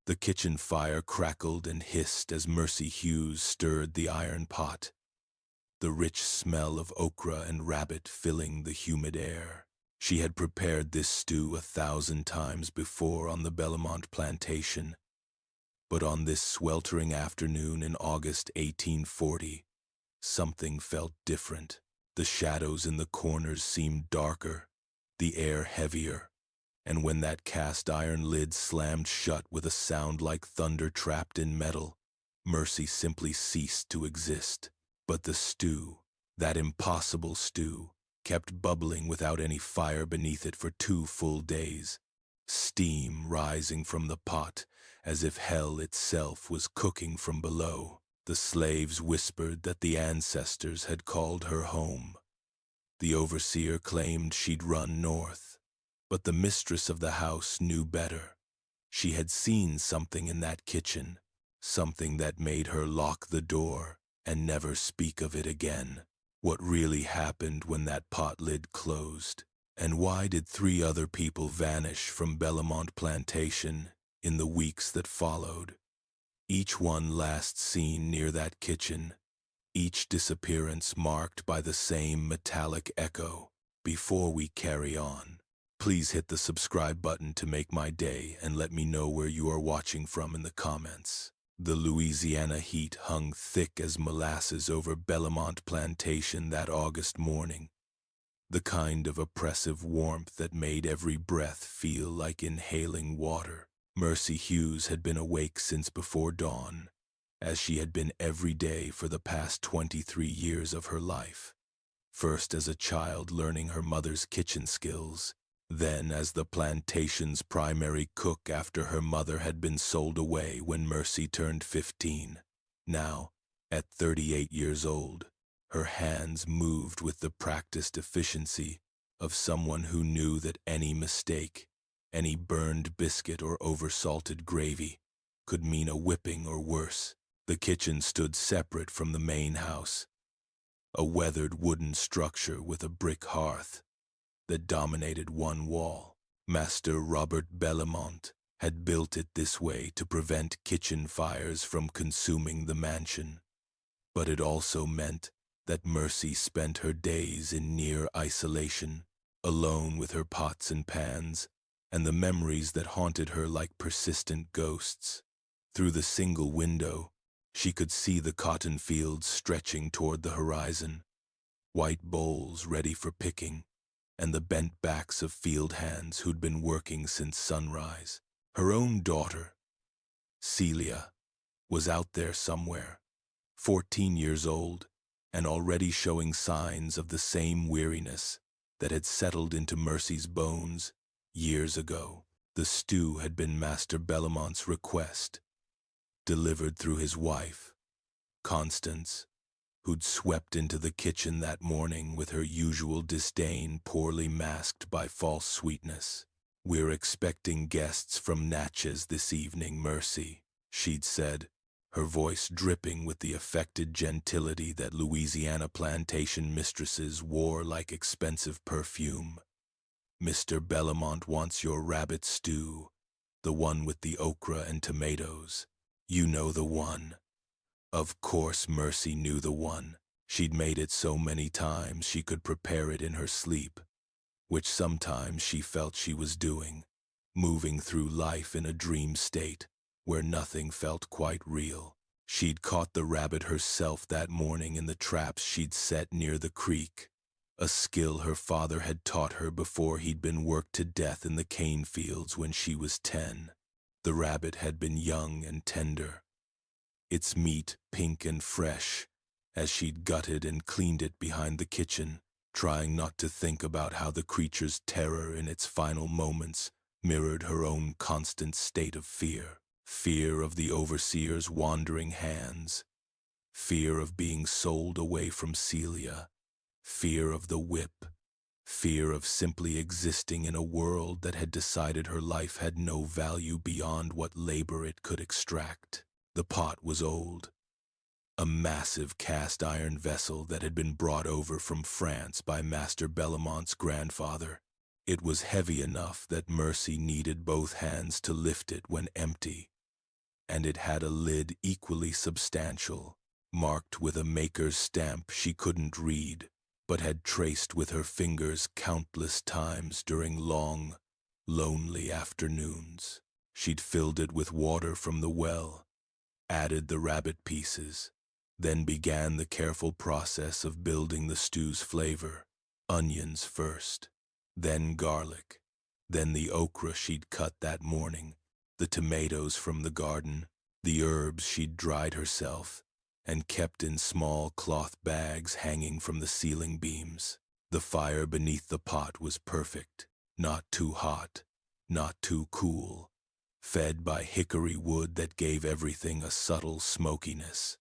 The kitchen fire crackled and hissed as Mercy Hughes stirred the iron pot, the rich smell of okra and rabbit filling the humid air. She had prepared this stew 1,000 times before on the Belmont plantation, but on this sweltering afternoon in August 1840, something felt different. The shadows in the corners seemed darker, the air heavier, and when that cast iron lid slammed shut with a sound like thunder trapped in metal, Mercy simply ceased to exist. But the stew, that impossible stew, kept bubbling without any fire beneath it for 2 full days, steam rising from the pot as if hell itself was cooking from below. The slaves whispered that the ancestors had called her home. The overseer claimed she'd run north, but the mistress of the house knew better. She had seen something in that kitchen, something that made her lock the door and never speak of it again. What really happened when that pot lid closed? And why did 3 other people vanish from Belmont Plantation in the weeks that followed? Each one last seen near that kitchen, each disappearance marked by the same metallic echo. Before we carry on, please hit the subscribe button to make my day and let me know where you are watching from in the comments. The Louisiana heat hung thick as molasses over Belmont Plantation that August morning, the kind of oppressive warmth that made every breath feel like inhaling water. Mercy Hughes had been awake since before dawn, as she had been every day for the past 23 years of her life. First as a child learning her mother's kitchen skills, then as the plantation's primary cook after her mother had been sold away when Mercy turned 15. Now, at 38 years old, her hands moved with the practiced efficiency of someone who knew that any mistake, any burned biscuit or oversalted gravy, could mean a whipping or worse. The kitchen stood separate from the main house, a weathered wooden structure with a brick hearth that dominated one wall. Master Robert Belmont had built it this way to prevent kitchen fires from consuming the mansion, but it also meant that Mercy spent her days in near isolation, alone with her pots and pans, and the memories that haunted her like persistent ghosts. Through the single window, she could see the cotton fields stretching toward the horizon, white bowls ready for picking, and the bent backs of field hands who'd been working since sunrise. Her own daughter, Celia, was out there somewhere, 14 years old, and already showing signs of the same weariness that had settled into Mercy's bones years ago. The stew had been Master Belmont's request, delivered through his wife, Constance, who'd swept into the kitchen that morning with her usual disdain poorly masked by false sweetness. "We're expecting guests from Natchez this evening, Mercy," she'd said, her voice dripping with the affected gentility that Louisiana plantation mistresses wore like expensive perfume. "Mr. Belmont wants your rabbit stew, the one with the okra and tomatoes. You know the one." Of course Mercy knew the one. She'd made it so many times she could prepare it in her sleep, which sometimes she felt she was doing, moving through life in a dream state where nothing felt quite real. She'd caught the rabbit herself that morning in the traps she'd set near the creek, a skill her father had taught her before he'd been worked to death in the cane fields when she was 10. The rabbit had been young and tender, its meat pink and fresh, as she'd gutted and cleaned it behind the kitchen, trying not to think about how the creature's terror in its final moments mirrored her own constant state of fear. Fear of the overseer's wandering hands, fear of being sold away from Celia, fear of the whip, fear of simply existing in a world that had decided her life had no value beyond what labor it could extract. The pot was old, a massive cast iron vessel that had been brought over from France by Master Belmont's grandfather. It was heavy enough that Mercy needed both hands to lift it when empty, and it had a lid equally substantial, marked with a maker's stamp she couldn't read, but had traced with her fingers countless times during long, lonely afternoons. She'd filled it with water from the well, added the rabbit pieces, then began the careful process of building the stew's flavor. Onions first, then garlic, then the okra she'd cut that morning, the tomatoes from the garden, the herbs she'd dried herself and kept in small cloth bags hanging from the ceiling beams. The fire beneath the pot was perfect, not too hot, not too cool, fed by hickory wood that gave everything a subtle smokiness.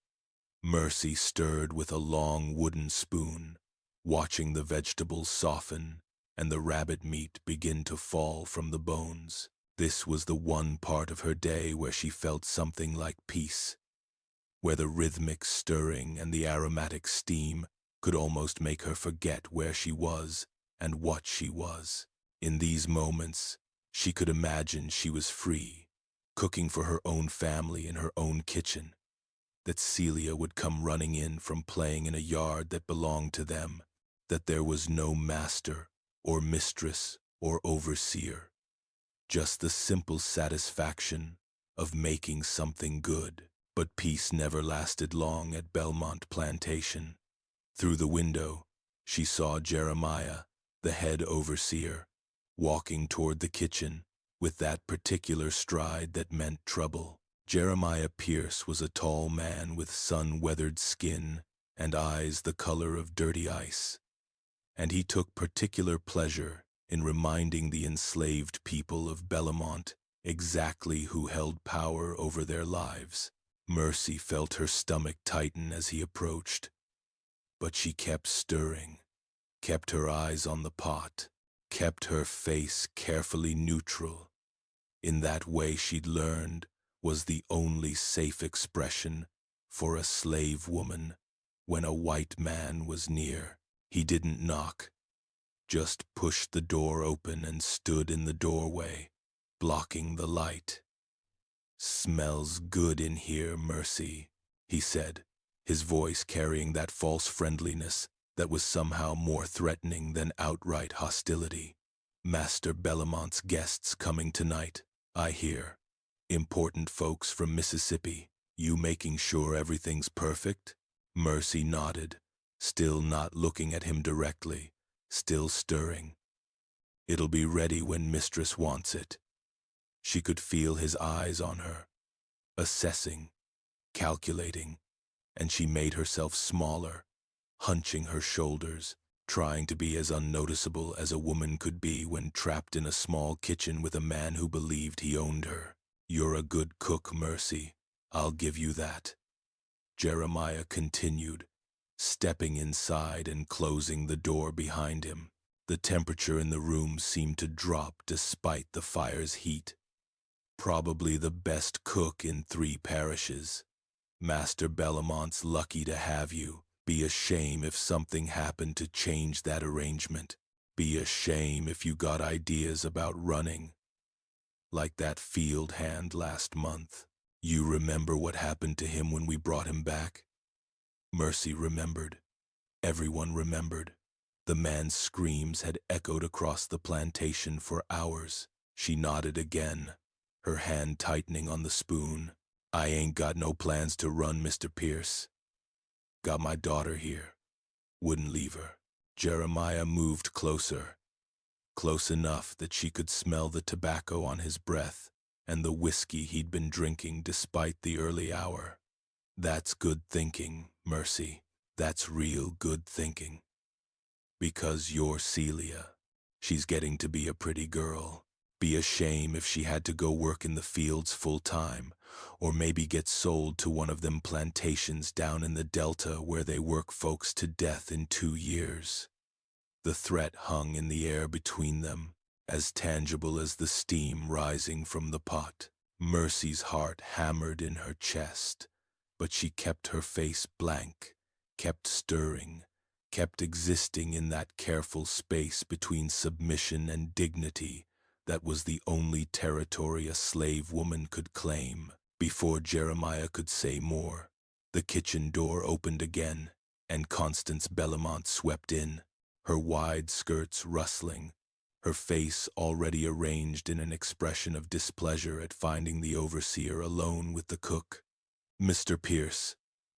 Mercy stirred with a long wooden spoon, watching the vegetables soften and the rabbit meat begin to fall from the bones. This was the one part of her day where she felt something like peace, where the rhythmic stirring and the aromatic steam could almost make her forget where she was and what she was. In these moments, she could imagine she was free, cooking for her own family in her own kitchen, that Celia would come running in from playing in a yard that belonged to them, that there was no master or mistress or overseer, just the simple satisfaction of making something good. But peace never lasted long at Belmont Plantation. Through the window, she saw Jeremiah, the head overseer, walking toward the kitchen with that particular stride that meant trouble. Jeremiah Pierce was a tall man with sun-weathered skin and eyes the color of dirty ice, and he took particular pleasure in reminding the enslaved people of Belmont exactly who held power over their lives. Mercy felt her stomach tighten as he approached, but she kept stirring, kept her eyes on the pot, kept her face carefully neutral. In that way she'd learned was the only safe expression for a slave woman when a white man was near. He didn't knock, just pushed the door open and stood in the doorway, blocking the light. "Smells good in here, Mercy," he said, his voice carrying that false friendliness that was somehow more threatening than outright hostility. "Master Belmont's guests coming tonight, I hear. Important folks from Mississippi. You making sure everything's perfect?" Mercy nodded, still not looking at him directly, still stirring. "It'll be ready when Mistress wants it." She could feel his eyes on her, assessing, calculating, and she made herself smaller, hunching her shoulders, trying to be as unnoticeable as a woman could be when trapped in a small kitchen with a man who believed he owned her. "You're a good cook, Mercy. I'll give you that," Jeremiah continued, stepping inside and closing the door behind him. The temperature in the room seemed to drop despite the fire's heat. "Probably the best cook in 3 parishes. Master Belmont's lucky to have you. Be a shame if something happened to change that arrangement. Be a shame if you got ideas about running, like that field hand last month. You remember what happened to him when we brought him back?" Mercy remembered. Everyone remembered. The man's screams had echoed across the plantation for hours. She nodded again, her hand tightening on the spoon. "I ain't got no plans to run, Mr. Pierce. Got my daughter here. Wouldn't leave her." Jeremiah moved closer, close enough that she could smell the tobacco on his breath and the whiskey he'd been drinking despite the early hour. "That's good thinking, Mercy. That's real good thinking. Because you're Celia. She's getting to be a pretty girl. Be a shame if she had to go work in the fields full-time, or maybe get sold to one of them plantations down in the Delta where they work folks to death in 2 years. The threat hung in the air between them, as tangible as the steam rising from the pot. Mercy's heart hammered in her chest, but she kept her face blank, kept stirring, kept existing in that careful space between submission and dignity that was the only territory a slave woman could claim. before Jeremiah could say more, the kitchen door opened again, and Constance Bellamont swept in, her wide skirts rustling, her face already arranged in an expression of displeasure at finding the overseer alone with the cook. "Mr. Pierce,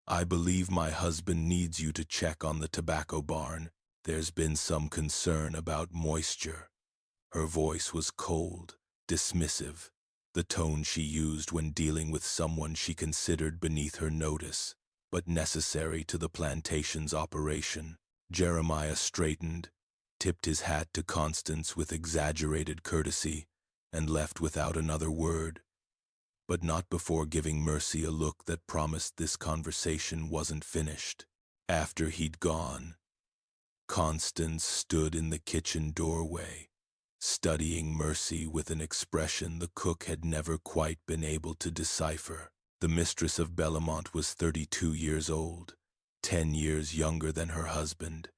I believe my husband needs you to check on the tobacco barn. There's been some concern about moisture." Her voice was cold, dismissive, the tone she used when dealing with someone she considered beneath her notice, but necessary to the plantation's operation. Jeremiah straightened, tipped his hat to Constance with exaggerated courtesy, and left without another word, but not before giving Mercy a look that promised this conversation wasn't finished. After he'd gone, Constance stood in the kitchen doorway, studying Mercy with an expression the cook had never quite been able to decipher. The mistress of Bellamont was 32 years old, 10 years younger than her husband,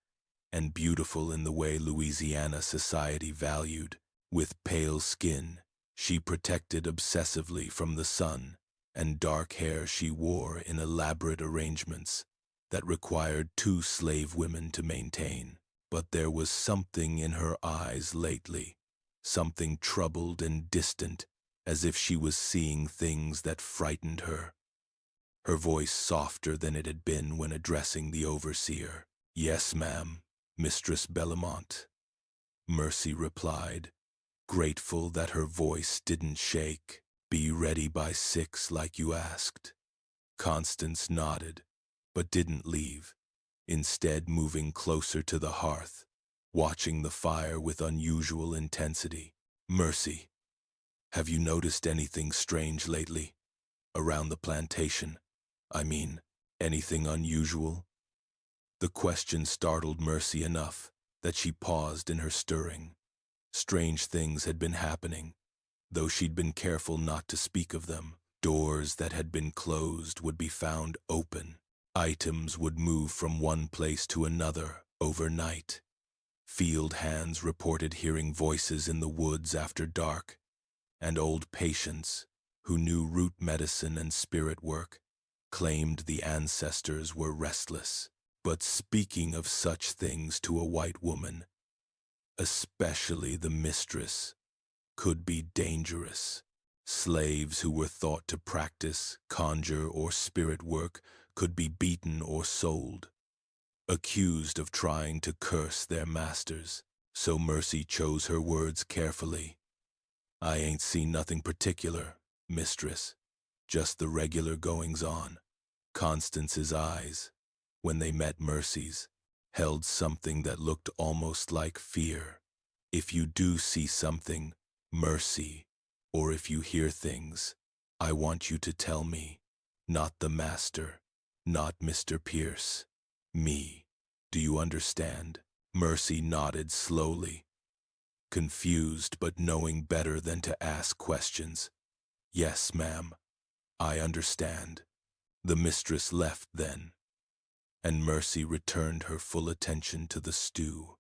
and beautiful in the way Louisiana society valued. With pale skin, she protected obsessively from the sun, and dark hair she wore in elaborate arrangements that required 2 slave women to maintain. But there was something in her eyes lately, something troubled and distant, as if she was seeing things that frightened her. Her voice softer than it had been when addressing the overseer. "Yes, ma'am, Mistress Bellamont," Mercy replied, grateful that her voice didn't shake. "Be ready by 6 like you asked." Constance nodded, but didn't leave, instead moving closer to the hearth, watching the fire with unusual intensity. "Mercy, have you noticed anything strange lately? Around the plantation? I mean, anything unusual?" The question startled Mercy enough that she paused in her stirring. Strange things had been happening, though she'd been careful not to speak of them. Doors that had been closed would be found open. Items would move from one place to another overnight. Field hands reported hearing voices in the woods after dark, and old patients, who knew root medicine and spirit work, claimed the ancestors were restless. But speaking of such things to a white woman, especially the mistress, could be dangerous. Slaves who were thought to practice, conjure, or spirit work could be beaten or sold, accused of trying to curse their masters. So Mercy chose her words carefully. "I ain't seen nothing particular, mistress, just the regular goings-on." Constance's eyes, when they met Mercy's, held something that looked almost like fear. "If you do see something, Mercy, or if you hear things, I want you to tell me. Not the master, not Mr. Pierce. Me. Do you understand?" Mercy nodded slowly, confused but knowing better than to ask questions. "Yes, ma'am, I understand." The mistress left then, and Mercy returned her full attention to the stew.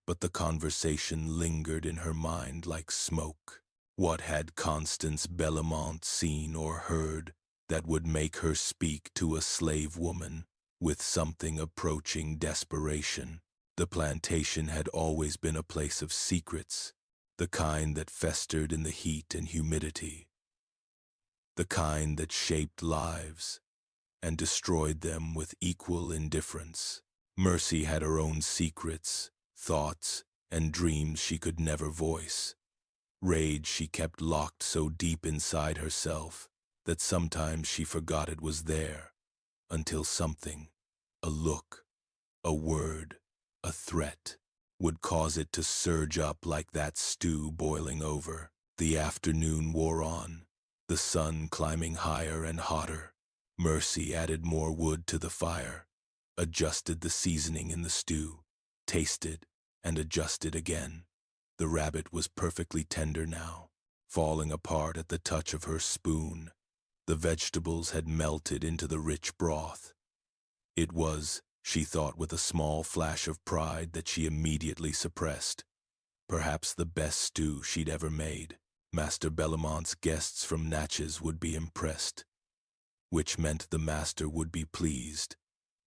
But the conversation lingered in her mind like smoke. What had Constance Bellamont seen or heard that would make her speak to a slave woman with something approaching desperation? The plantation had always been a place of secrets, the kind that festered in the heat and humidity, the kind that shaped lives and destroyed them with equal indifference. Mercy had her own secrets, thoughts, and dreams she could never voice. Rage she kept locked so deep inside herself that sometimes she forgot it was there, until something, a look, a word, a threat, would cause it to surge up like that stew boiling over. The afternoon wore on, the sun climbing higher and hotter. Mercy added more wood to the fire, adjusted the seasoning in the stew, tasted, and adjusted again. The rabbit was perfectly tender now, falling apart at the touch of her spoon. The vegetables had melted into the rich broth. It was, she thought with a small flash of pride that she immediately suppressed, perhaps the best stew she'd ever made. Master Bellamont's guests from Natchez would be impressed, which meant the master would be pleased,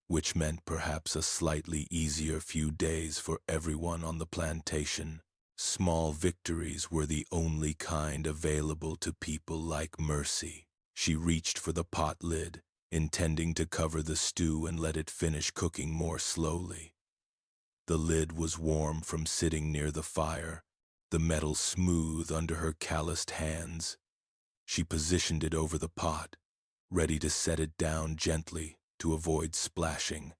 which meant perhaps a slightly easier few days for everyone on the plantation. Small victories were the only kind available to people like Mercy. She reached for the pot lid, intending to cover the stew and let it finish cooking more slowly. The lid was warm from sitting near the fire, the metal smooth under her calloused hands. She positioned it over the pot, ready to set it down gently to avoid splashing,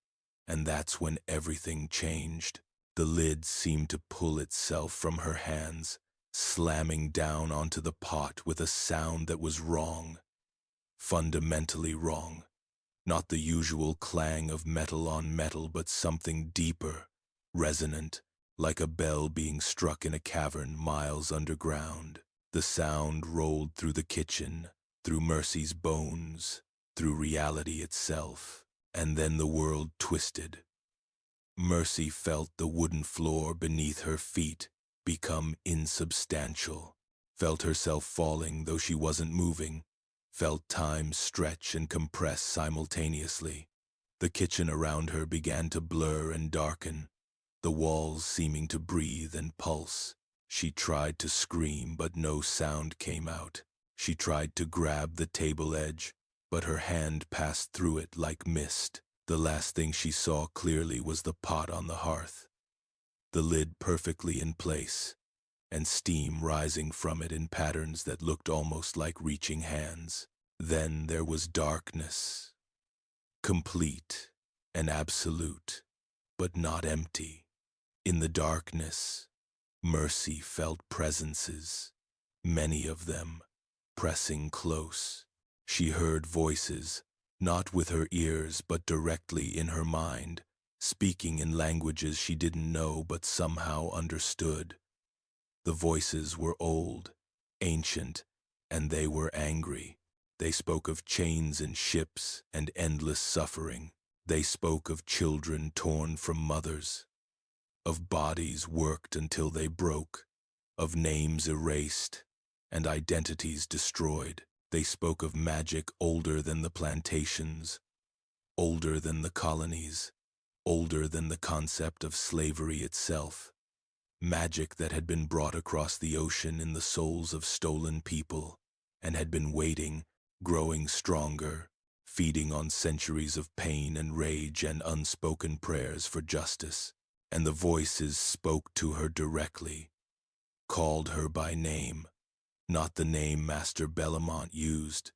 and that's when everything changed. The lid seemed to pull itself from her hands, slamming down onto the pot with a sound that was wrong, fundamentally wrong. Not the usual clang of metal on metal, but something deeper, resonant, like a bell being struck in a cavern miles underground. The sound rolled through the kitchen, through Mercy's bones, through reality itself, and then the world twisted. Mercy felt the wooden floor beneath her feet become insubstantial, felt herself falling though she wasn't moving, felt time stretch and compress simultaneously. The kitchen around her began to blur and darken, the walls seeming to breathe and pulse. She tried to scream, but no sound came out. She tried to grab the table edge, but her hand passed through it like mist. The last thing she saw clearly was the pot on the hearth, the lid perfectly in place, and steam rising from it in patterns that looked almost like reaching hands. Then there was darkness, complete and absolute, but not empty. In the darkness, Mercy felt presences, many of them, pressing close. She heard voices, not with her ears but directly in her mind, speaking in languages she didn't know but somehow understood. The voices were old, ancient, and they were angry. They spoke of chains and ships and endless suffering. They spoke of children torn from mothers, of bodies worked until they broke, of names erased and identities destroyed. They spoke of magic older than the plantations, older than the colonies, older than the concept of slavery itself. Magic that had been brought across the ocean in the souls of stolen people and had been waiting, growing stronger, feeding on centuries of pain and rage and unspoken prayers for justice. And the voices spoke to her directly, called her by name. Not the name Master Bellamont used,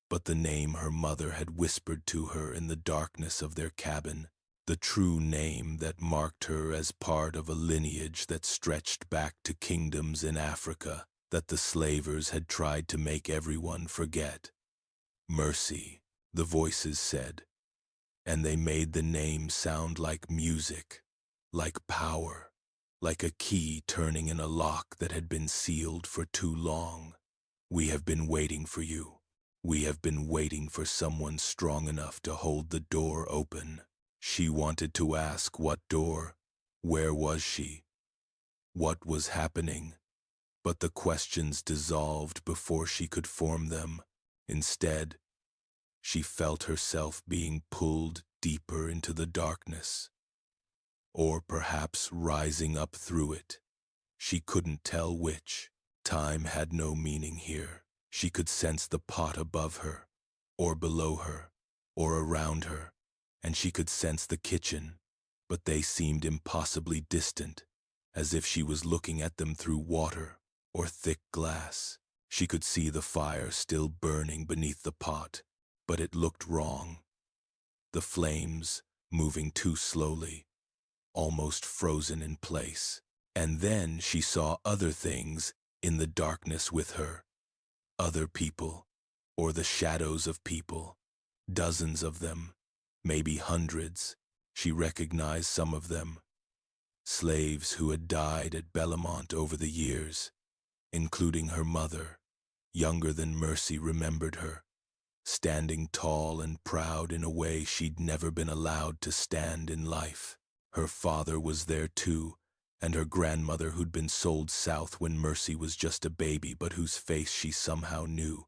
but the name her mother had whispered to her in the darkness of their cabin, the true name that marked her as part of a lineage that stretched back to kingdoms in Africa that the slavers had tried to make everyone forget. Mercy, the voices said, and they made the name sound like music, like power, like a key turning in a lock that had been sealed for too long. We have been waiting for you. We have been waiting for someone strong enough to hold the door open. She wanted to ask what door, where was she, what was happening, but the questions dissolved before she could form them. Instead, she felt herself being pulled deeper into the darkness, or perhaps rising up through it. She couldn't tell which. Time had no meaning here. She could sense the pot above her, or below her, or around her, and she could sense the kitchen, but they seemed impossibly distant, as if she was looking at them through water or thick glass. She could see the fire still burning beneath the pot, but it looked wrong. The flames moving too slowly, almost frozen in place. And then she saw other things in the darkness with her. Other people, or the shadows of people. Dozens of them, maybe hundreds. She recognized some of them. Slaves who had died at Bellamont over the years, including her mother. Younger than Mercy remembered her, standing tall and proud in a way she'd never been allowed to stand in life. Her father was there too, and her grandmother who'd been sold south when Mercy was just a baby but whose face she somehow knew.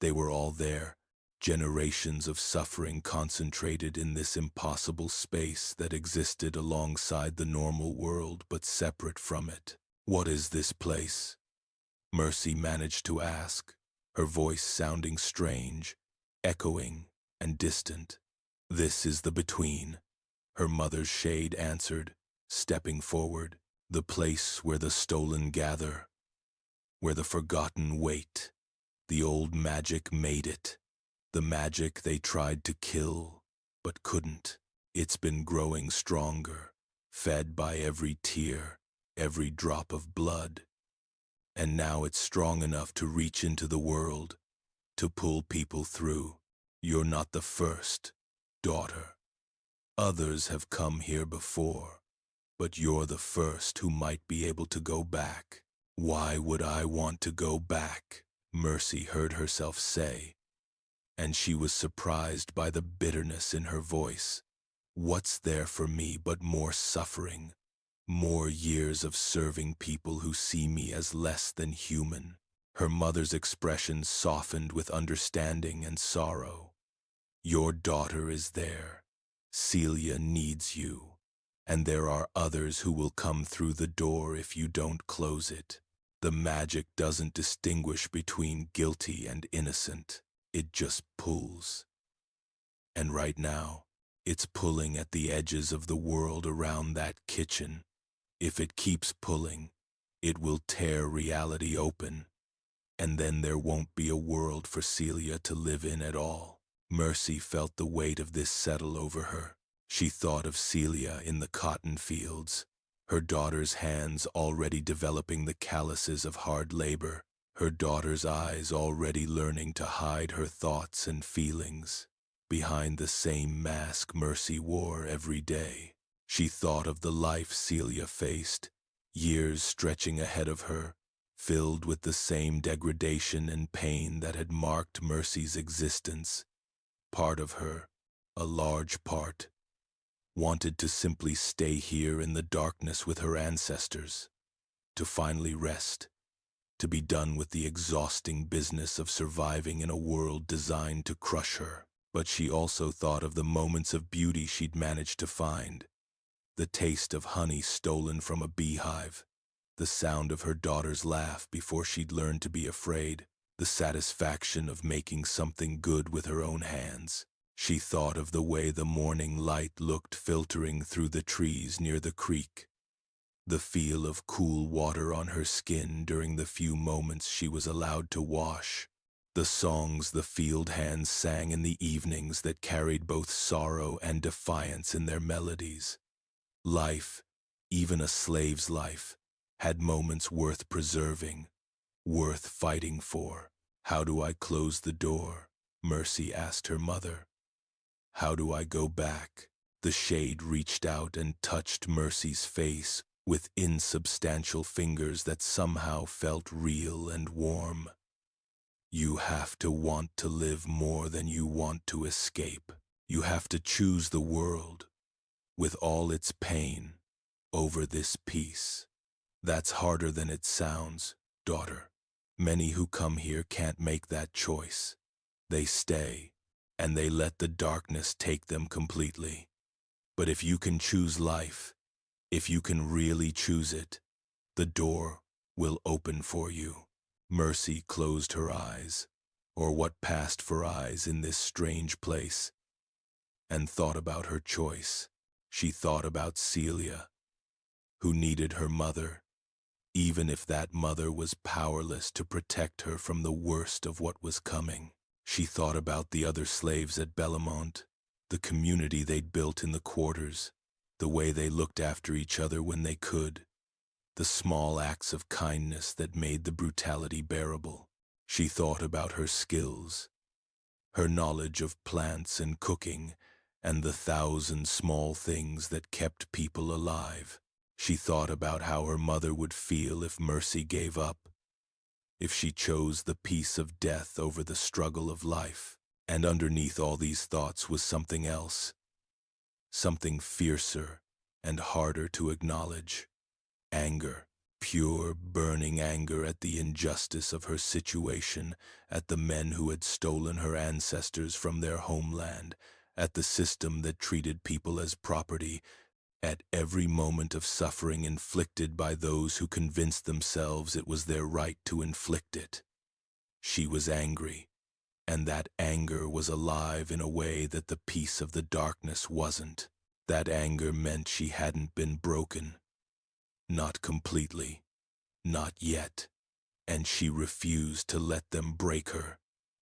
They were all there, generations of suffering concentrated in this impossible space that existed alongside the normal world but separate from it. "What is this place?" Mercy managed to ask, her voice sounding strange, echoing, and distant. "This is the between," her mother's shade answered, stepping forward. "The place where the stolen gather, where the forgotten wait. The old magic made it. The magic they tried to kill, but couldn't. It's been growing stronger, fed by every tear, every drop of blood. And now it's strong enough to reach into the world, to pull people through. You're not the first, daughter. Others have come here before, but you're the first who might be able to go back." "Why would I want to go back?" Mercy heard herself say, and she was surprised by the bitterness in her voice. "What's there for me but more suffering, more years of serving people who see me as less than human?" Her mother's expression softened with understanding and sorrow. "Your daughter is there. Celia needs you, and there are others who will come through the door if you don't close it. The magic doesn't distinguish between guilty and innocent. It just pulls. And right now, it's pulling at the edges of the world around that kitchen. If it keeps pulling, it will tear reality open, and then there won't be a world for Celia to live in at all." Mercy felt the weight of this settle over her. She thought of Celia in the cotton fields, her daughter's hands already developing the calluses of hard labor, her daughter's eyes already learning to hide her thoughts and feelings behind the same mask Mercy wore every day. She thought of the life Celia faced, years stretching ahead of her, filled with the same degradation and pain that had marked Mercy's existence. Part of her, a large part, wanted to simply stay here in the darkness with her ancestors, to finally rest, to be done with the exhausting business of surviving in a world designed to crush her. But she also thought of the moments of beauty she'd managed to find, the taste of honey stolen from a beehive, the sound of her daughter's laugh before she'd learned to be afraid, the satisfaction of making something good with her own hands. She thought of the way the morning light looked filtering through the trees near the creek, the feel of cool water on her skin during the few moments she was allowed to wash, the songs the field hands sang in the evenings that carried both sorrow and defiance in their melodies. Life, even a slave's life, had moments worth preserving, worth fighting for. "How do I close the door?" Mercy asked her mother. "How do I go back?" The shade reached out and touched Mercy's face with insubstantial fingers that somehow felt real and warm. "You have to want to live more than you want to escape. You have to choose the world, with all its pain, over this peace. That's harder than it sounds, daughter. Many who come here can't make that choice. They stay, and they let the darkness take them completely. But if you can choose life, if you can really choose it, the door will open for you." Mercy closed her eyes, or what passed for eyes in this strange place, and thought about her choice. She thought about Celia, who needed her mother, even if that mother was powerless to protect her from the worst of what was coming. She thought about the other slaves at Bellamont, the community they'd built in the quarters, the way they looked after each other when they could, the small acts of kindness that made the brutality bearable. She thought about her skills, her knowledge of plants and cooking, and the 1,000 small things that kept people alive. She thought about how her mother would feel if Mercy gave up, if she chose the peace of death over the struggle of life. And underneath all these thoughts was something else, something fiercer and harder to acknowledge. Anger, pure, burning anger at the injustice of her situation, at the men who had stolen her ancestors from their homeland, at the system that treated people as property, at every moment of suffering inflicted by those who convinced themselves it was their right to inflict it. She was angry, and that anger was alive in a way that the peace of the darkness wasn't. That anger meant she hadn't been broken. Not completely. Not yet. And she refused to let them break her.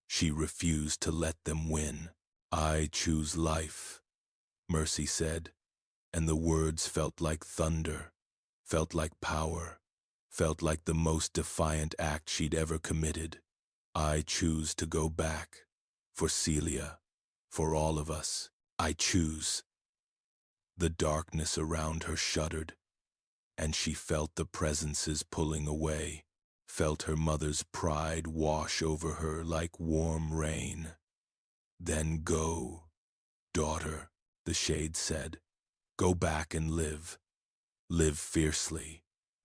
She refused to let them win. "I choose life," Mercy said, and the words felt like thunder, felt like power, felt like the most defiant act she'd ever committed. "I choose to go back. For Celia. For all of us. I choose." The darkness around her shuddered, and she felt the presences pulling away, felt her mother's pride wash over her like warm rain. "Then go, daughter," the shade said. "Go back and live. Live fiercely.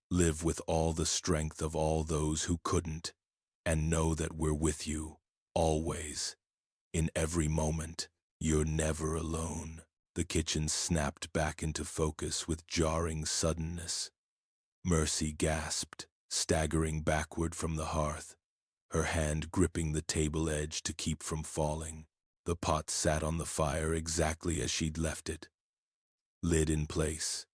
Live with all the strength of all those who couldn't, and know that we're with you, always, in every moment. You're never alone." The kitchen snapped back into focus with jarring suddenness. Mercy gasped, staggering backward from the hearth, her hand gripping the table edge to keep from falling. The pot sat on the fire exactly as she'd left it, lid in place,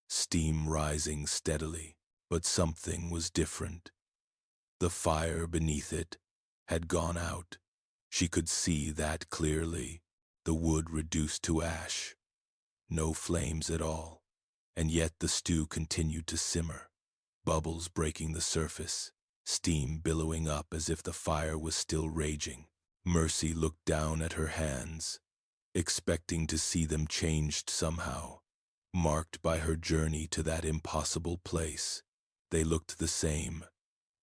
steam rising steadily, but something was different. The fire beneath it had gone out. She could see that clearly, the wood reduced to ash. No flames at all, and yet the stew continued to simmer, bubbles breaking the surface, steam billowing up as if the fire was still raging. Mercy looked down at her hands, expecting to see them changed somehow, marked by her journey to that impossible place. They looked the same,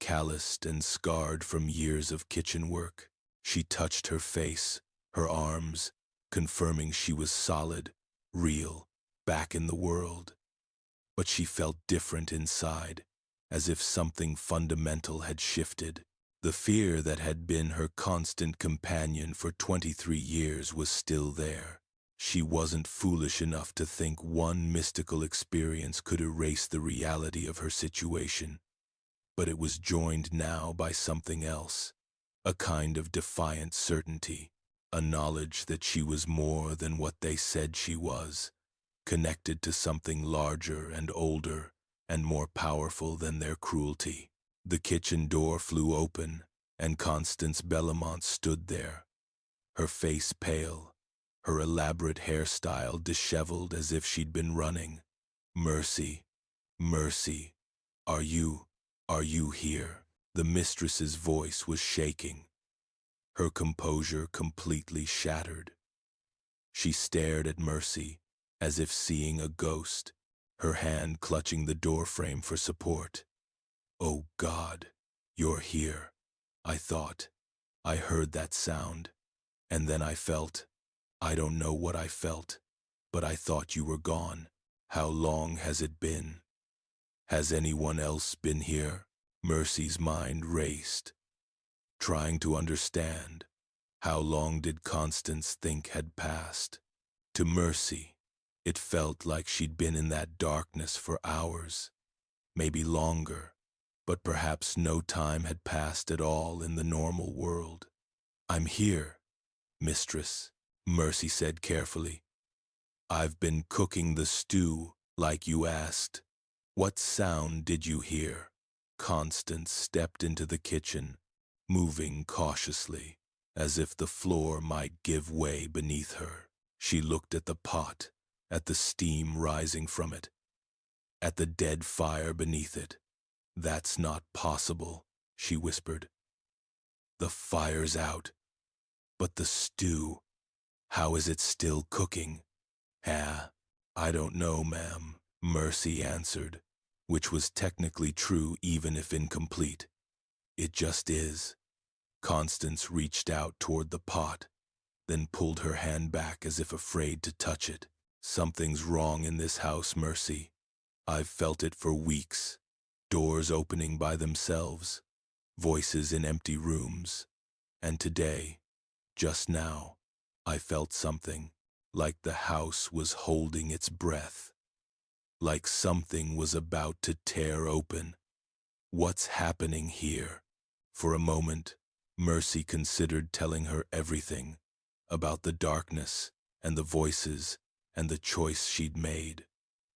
calloused and scarred from years of kitchen work. She touched her face, her arms, confirming she was solid, real, back in the world. But she felt different inside, as if something fundamental had shifted. The fear that had been her constant companion for 23 years was still there. She wasn't foolish enough to think one mystical experience could erase the reality of her situation. But it was joined now by something else, a kind of defiant certainty, a knowledge that she was more than what they said she was, connected to something larger and older and more powerful than their cruelty. The kitchen door flew open, and Constance Bellamont stood there, her face pale, her elaborate hairstyle disheveled as if she'd been running. "Mercy, Mercy, are you here?" The mistress's voice was shaking, her composure completely shattered. She stared at Mercy, as if seeing a ghost, her hand clutching the doorframe for support. "Oh God, you're here," I thought. I heard that sound, and then I felt, I don't know what I felt, but I thought you were gone. "How long has it been? Has anyone else been here?" Mercy's mind raced, trying to understand. How long did Constance think had passed? To Mercy, it felt like she'd been in that darkness for hours, maybe longer, but perhaps no time had passed at all in the normal world. "I'm here, mistress," Mercy said carefully. "I've been cooking the stew, like you asked. What sound did you hear?" Constance stepped into the kitchen, moving cautiously, as if the floor might give way beneath her. She looked at the pot, at the steam rising from it, at the dead fire beneath it. "That's not possible," she whispered. "The fire's out. But the stew, how is it still cooking?" "I don't know, ma'am," Mercy answered, which was technically true even if incomplete. "It just is." Constance reached out toward the pot, then pulled her hand back as if afraid to touch it. "Something's wrong in this house, Mercy. I've felt it for weeks. Doors opening by themselves, voices in empty rooms. And today, just now, I felt something, like the house was holding its breath, like something was about to tear open. What's happening here? For a moment, Mercy considered telling her everything about the darkness and the voices and the choice she'd made.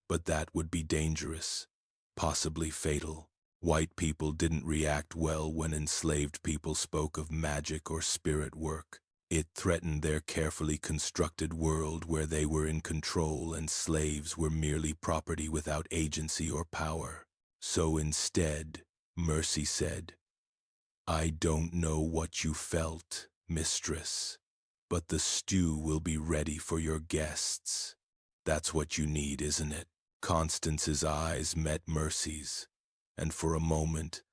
But that would be dangerous, possibly fatal. White people didn't react well when enslaved people spoke of magic or spirit work. It threatened their carefully constructed world where they were in control and slaves were merely property without agency or power. So instead, Mercy said, "I don't know what you felt, mistress, but the stew will be ready for your guests. That's what you need, isn't it?" Constance's eyes met Mercy's, and for a moment,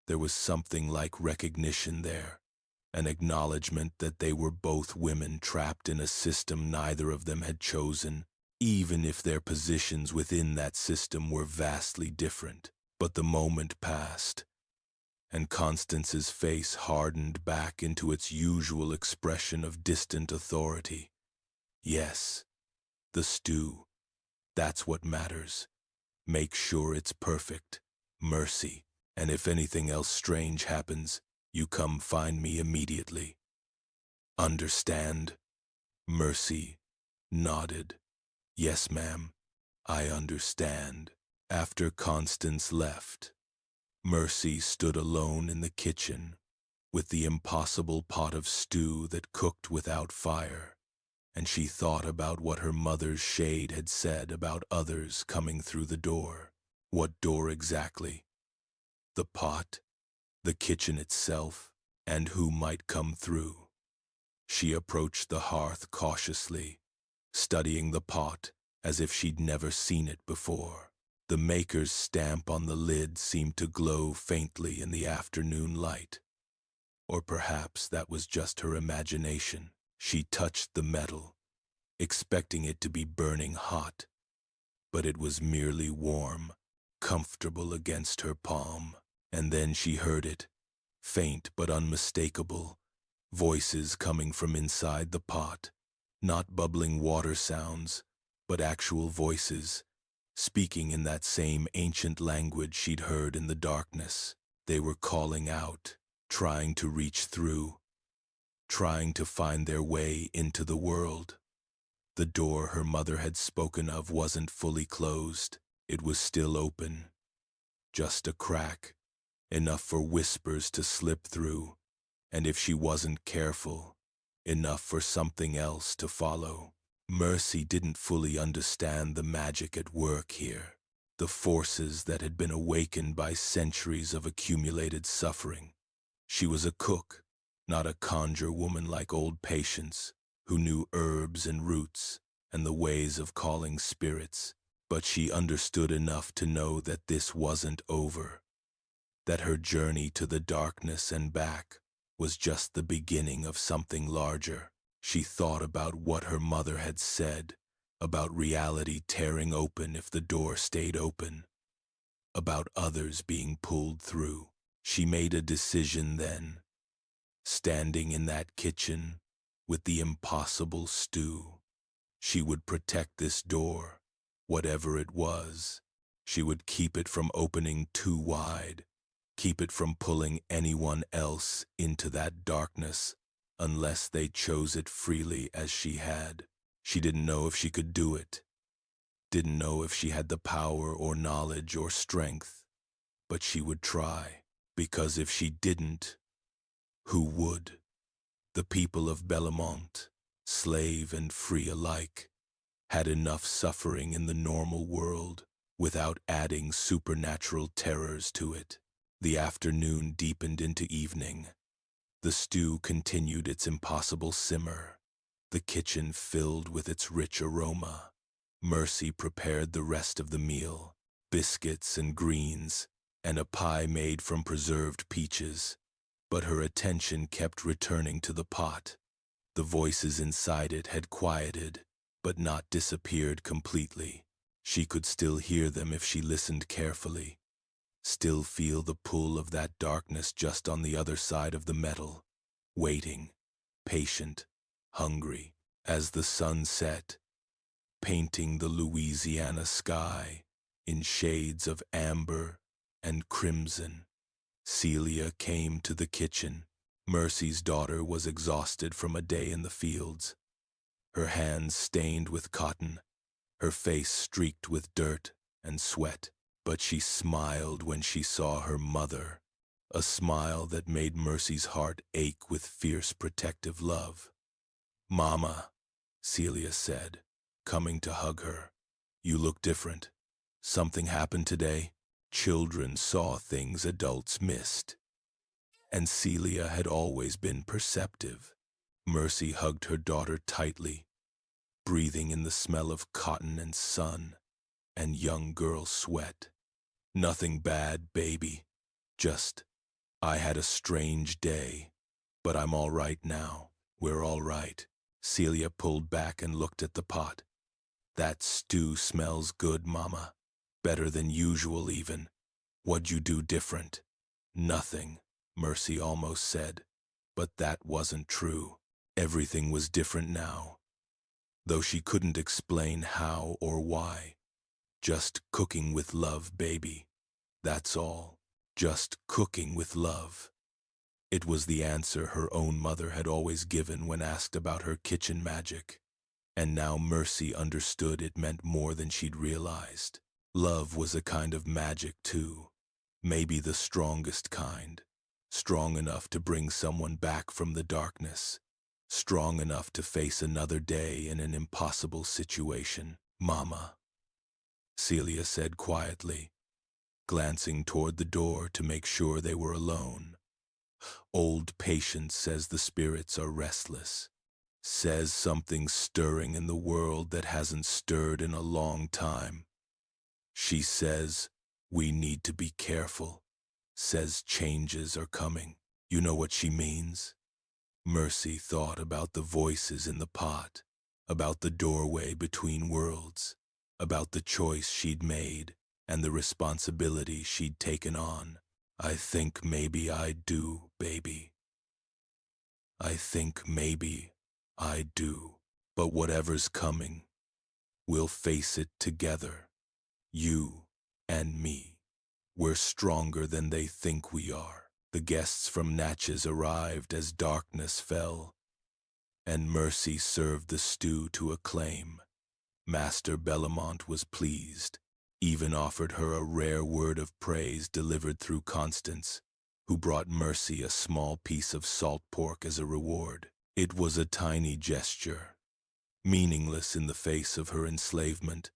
there was something like recognition there, an acknowledgement that they were both women trapped in a system neither of them had chosen, even if their positions within that system were vastly different. But the moment passed, and Constance's face hardened back into its usual expression of distant authority. Yes, the stew. That's what matters. Make sure it's perfect, Mercy, and if anything else strange happens, you come find me immediately. Understand? Mercy nodded. Yes, ma'am, I understand. After Constance left, Mercy stood alone in the kitchen with the impossible pot of stew that cooked without fire, and she thought about what her mother's shade had said about others coming through the door. What door exactly? The pot, the kitchen itself, and who might come through? She approached the hearth cautiously, studying the pot as if she'd never seen it before. The maker's stamp on the lid seemed to glow faintly in the afternoon light. Or perhaps that was just her imagination. She touched the metal, expecting it to be burning hot, but it was merely warm, comfortable against her palm. And then she heard it, faint but unmistakable, voices coming from inside the pot, not bubbling water sounds, but actual voices, speaking in that same ancient language she'd heard in the darkness. They were calling out, trying to reach through, trying to find their way into the world. The door her mother had spoken of wasn't fully closed. It was still open. Just a crack, enough for whispers to slip through, and if she wasn't careful, enough for something else to follow. Mercy didn't fully understand the magic at work here, the forces that had been awakened by centuries of accumulated suffering. She was a cook, not a conjure woman like old Patience, who knew herbs and roots and the ways of calling spirits, but she understood enough to know that this wasn't over, that her journey to the darkness and back was just the beginning of something larger. She thought about what her mother had said, about reality tearing open if the door stayed open, about others being pulled through. She made a decision then, standing in that kitchen with the impossible stew. She would protect this door, whatever it was. She would keep it from opening too wide, keep it from pulling anyone else into that darkness unless they chose it freely as she had. She didn't know if she could do it, didn't know if she had the power or knowledge or strength, but she would try, because if she didn't, who would? The people of Bellemont, slave and free alike, had enough suffering in the normal world without adding supernatural terrors to it. The afternoon deepened into evening. The stew continued its impossible simmer, the kitchen filled with its rich aroma. Mercy prepared the rest of the meal, biscuits and greens, and a pie made from preserved peaches, but her attention kept returning to the pot. The voices inside it had quieted, but not disappeared completely. She could still hear them if she listened carefully, still feel the pull of that darkness just on the other side of the metal, waiting, patient, hungry, as the sun set, painting the Louisiana sky in shades of amber and crimson. Celia came to the kitchen. Mercy's daughter was exhausted from a day in the fields, her hands stained with cotton, her face streaked with dirt and sweat. But she smiled when she saw her mother, a smile that made Mercy's heart ache with fierce protective love. "Mama," Celia said, coming to hug her, "you look different. Something happened today. Children saw things adults missed." And Celia had always been perceptive. Mercy hugged her daughter tightly, breathing in the smell of cotton and sun and young girl sweat. "Nothing bad, baby. Just, I had a strange day, but I'm all right now. We're all right." Celia pulled back and looked at the pot. "That stew smells good, Mama. Better than usual, even. What'd you do different?" "Nothing," Mercy almost said, but that wasn't true. Everything was different now, though she couldn't explain how or why. "Just cooking with love, baby. That's all. Just cooking with love." It was the answer her own mother had always given when asked about her kitchen magic, and now Mercy understood it meant more than she'd realized. Love was a kind of magic, too, maybe the strongest kind, strong enough to bring someone back from the darkness, strong enough to face another day in an impossible situation. "Mama," Celia said quietly, glancing toward the door to make sure they were alone. "Old Patience says the spirits are restless, says something's stirring in the world that hasn't stirred in a long time. She says we need to be careful, says changes are coming. You know what she means?" Mercy thought about the voices in the pot, about the doorway between worlds, about the choice she'd made and the responsibility she'd taken on. "I think maybe I do, baby. I think maybe I do. But whatever's coming, we'll face it together. You and me. We're stronger than they think we are." The guests from Natchez arrived as darkness fell, and Mercy served the stew to acclaim. Master Bellamont was pleased, even offered her a rare word of praise delivered through Constance, who brought Mercy a small piece of salt pork as a reward. It was a tiny gesture, meaningless in the face of her enslavement,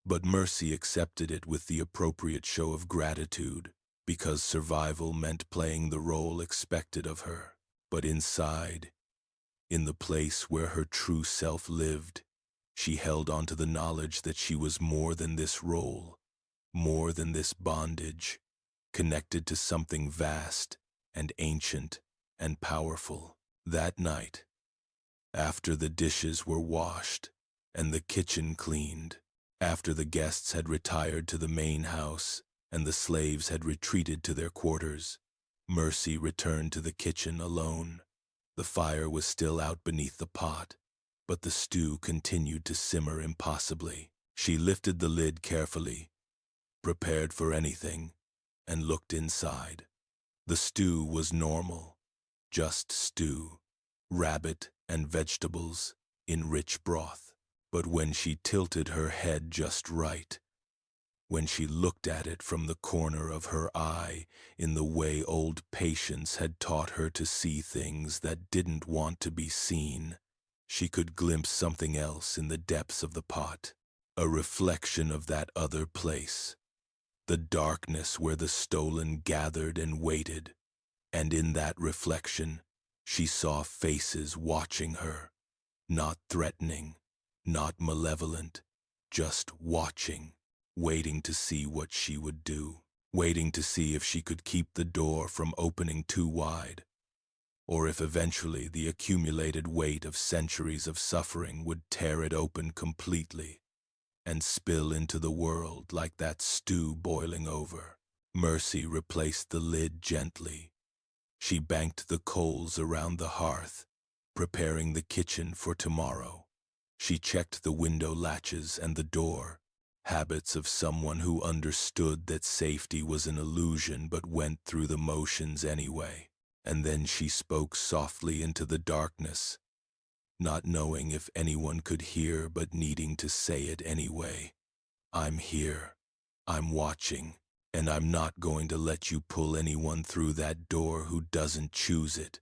but Mercy accepted it with the appropriate show of gratitude, because survival meant playing the role expected of her. But inside, in the place where her true self lived, she held on to the knowledge that she was more than this role, more than this bondage, connected to something vast and ancient and powerful. That night, after the dishes were washed and the kitchen cleaned, after the guests had retired to the main house and the slaves had retreated to their quarters, Mercy returned to the kitchen alone. The fire was still out beneath the pot, but the stew continued to simmer impossibly. She lifted the lid carefully, prepared for anything, and looked inside. The stew was normal, just stew, rabbit and vegetables in rich broth. But when she tilted her head just right, when she looked at it from the corner of her eye in the way old Patience had taught her to see things that didn't want to be seen, she could glimpse something else in the depths of the pot, a reflection of that other place, the darkness where the stolen gathered and waited. And in that reflection, she saw faces watching her, not threatening, not malevolent, just watching, waiting to see what she would do, waiting to see if she could keep the door from opening too wide, or if eventually the accumulated weight of centuries of suffering would tear it open completely. and spill into the world like that stew boiling over. Mercy replaced the lid gently. She banked the coals around the hearth, preparing the kitchen for tomorrow. She checked the window latches and the door, habits of someone who understood that safety was an illusion but went through the motions anyway. And then she spoke softly into the darkness, not knowing if anyone could hear but needing to say it anyway. I'm here. I'm watching. And I'm not going to let you pull anyone through that door who doesn't choose it.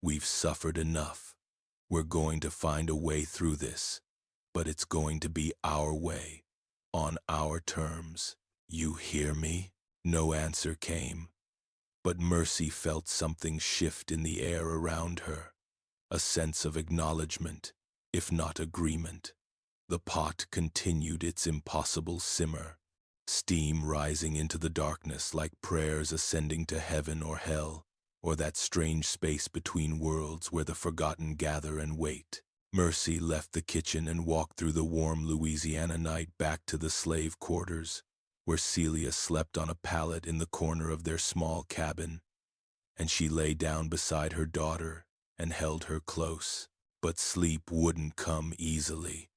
We've suffered enough. We're going to find a way through this, but it's going to be our way, on our terms. You hear me? No answer came, but Mercy felt something shift in the air around her, a sense of acknowledgement, if not agreement. The pot continued its impossible simmer, steam rising into the darkness like prayers ascending to heaven or hell, or that strange space between worlds where the forgotten gather and wait. Mercy left the kitchen and walked through the warm Louisiana night back to the slave quarters, where Celia slept on a pallet in the corner of their small cabin, and she lay down beside her daughter and held her close. But sleep wouldn't come easily.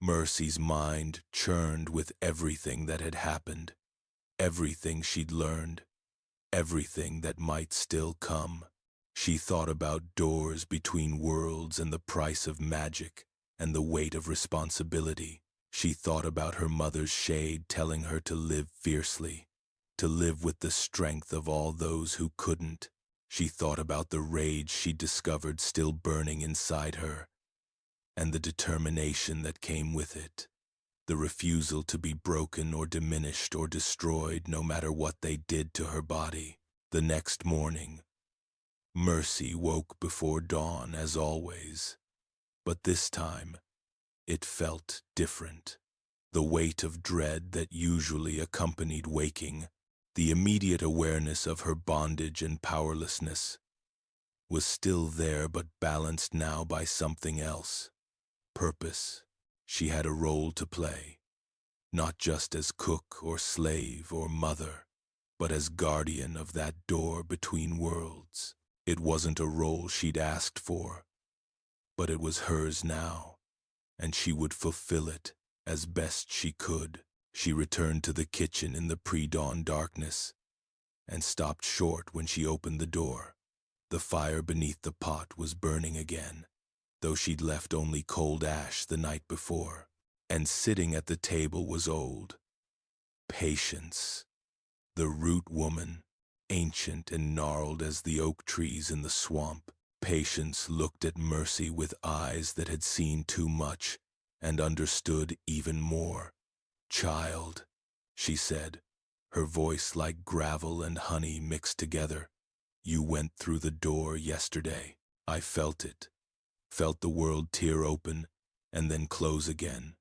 Mercy's mind churned with everything that had happened, everything she'd learned, everything that might still come. She thought about doors between worlds and the price of magic and the weight of responsibility. She thought about her mother's shade telling her to live fiercely, to live with the strength of all those who couldn't. She thought about the rage she discovered still burning inside her, and the determination that came with it, the refusal to be broken or diminished or destroyed no matter what they did to her body. The next morning, Mercy woke before dawn as always, but this time it felt different. The weight of dread that usually accompanied waking, the immediate awareness of her bondage and powerlessness, was still there but balanced now by something else. Purpose. She had a role to play, not just as cook or slave or mother, but as guardian of that door between worlds. It wasn't a role she'd asked for, but it was hers now, and she would fulfill it as best she could. She returned to the kitchen in the pre-dawn darkness and stopped short when she opened the door. The fire beneath the pot was burning again, though she'd left only cold ash the night before. And sitting at the table was old Patience, the root woman, ancient and gnarled as the oak trees in the swamp. Patience looked at Mercy with eyes that had seen too much and understood even more. "Child," she said, her voice like gravel and honey mixed together. "You went through the door yesterday. I felt it. Felt the world tear open and then close again.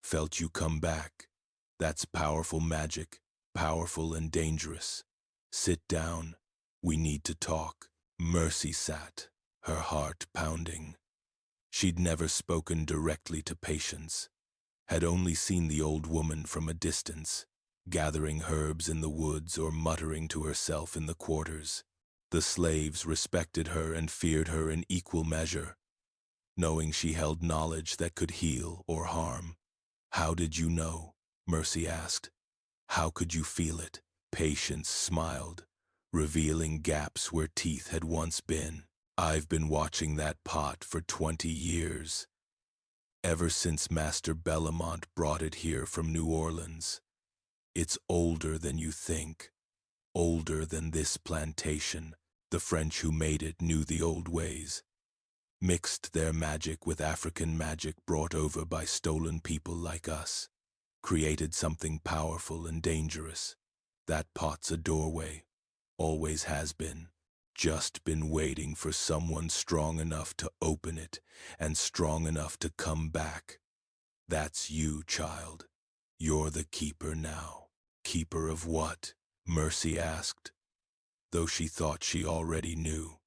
Felt you come back. That's powerful magic, powerful and dangerous. Sit down. We need to talk." Mercy sat, her heart pounding. She'd never spoken directly to Patience, had only seen the old woman from a distance, gathering herbs in the woods or muttering to herself in the quarters. The slaves respected her and feared her in equal measure, knowing she held knowledge that could heal or harm. "How did you know?" Mercy asked. "How could you feel it?" Patience smiled, revealing gaps where teeth had once been. "I've been watching that pot for 20 years. Ever since Master Bellamont brought it here from New Orleans. It's older than you think, older than this plantation. The French who made it knew the old ways, mixed their magic with African magic brought over by stolen people like us, created something powerful and dangerous. That pot's a doorway, always has been. Just been waiting for someone strong enough to open it and strong enough to come back. That's you, child. You're the keeper now." "Keeper of what?" Mercy asked, though she thought she already knew.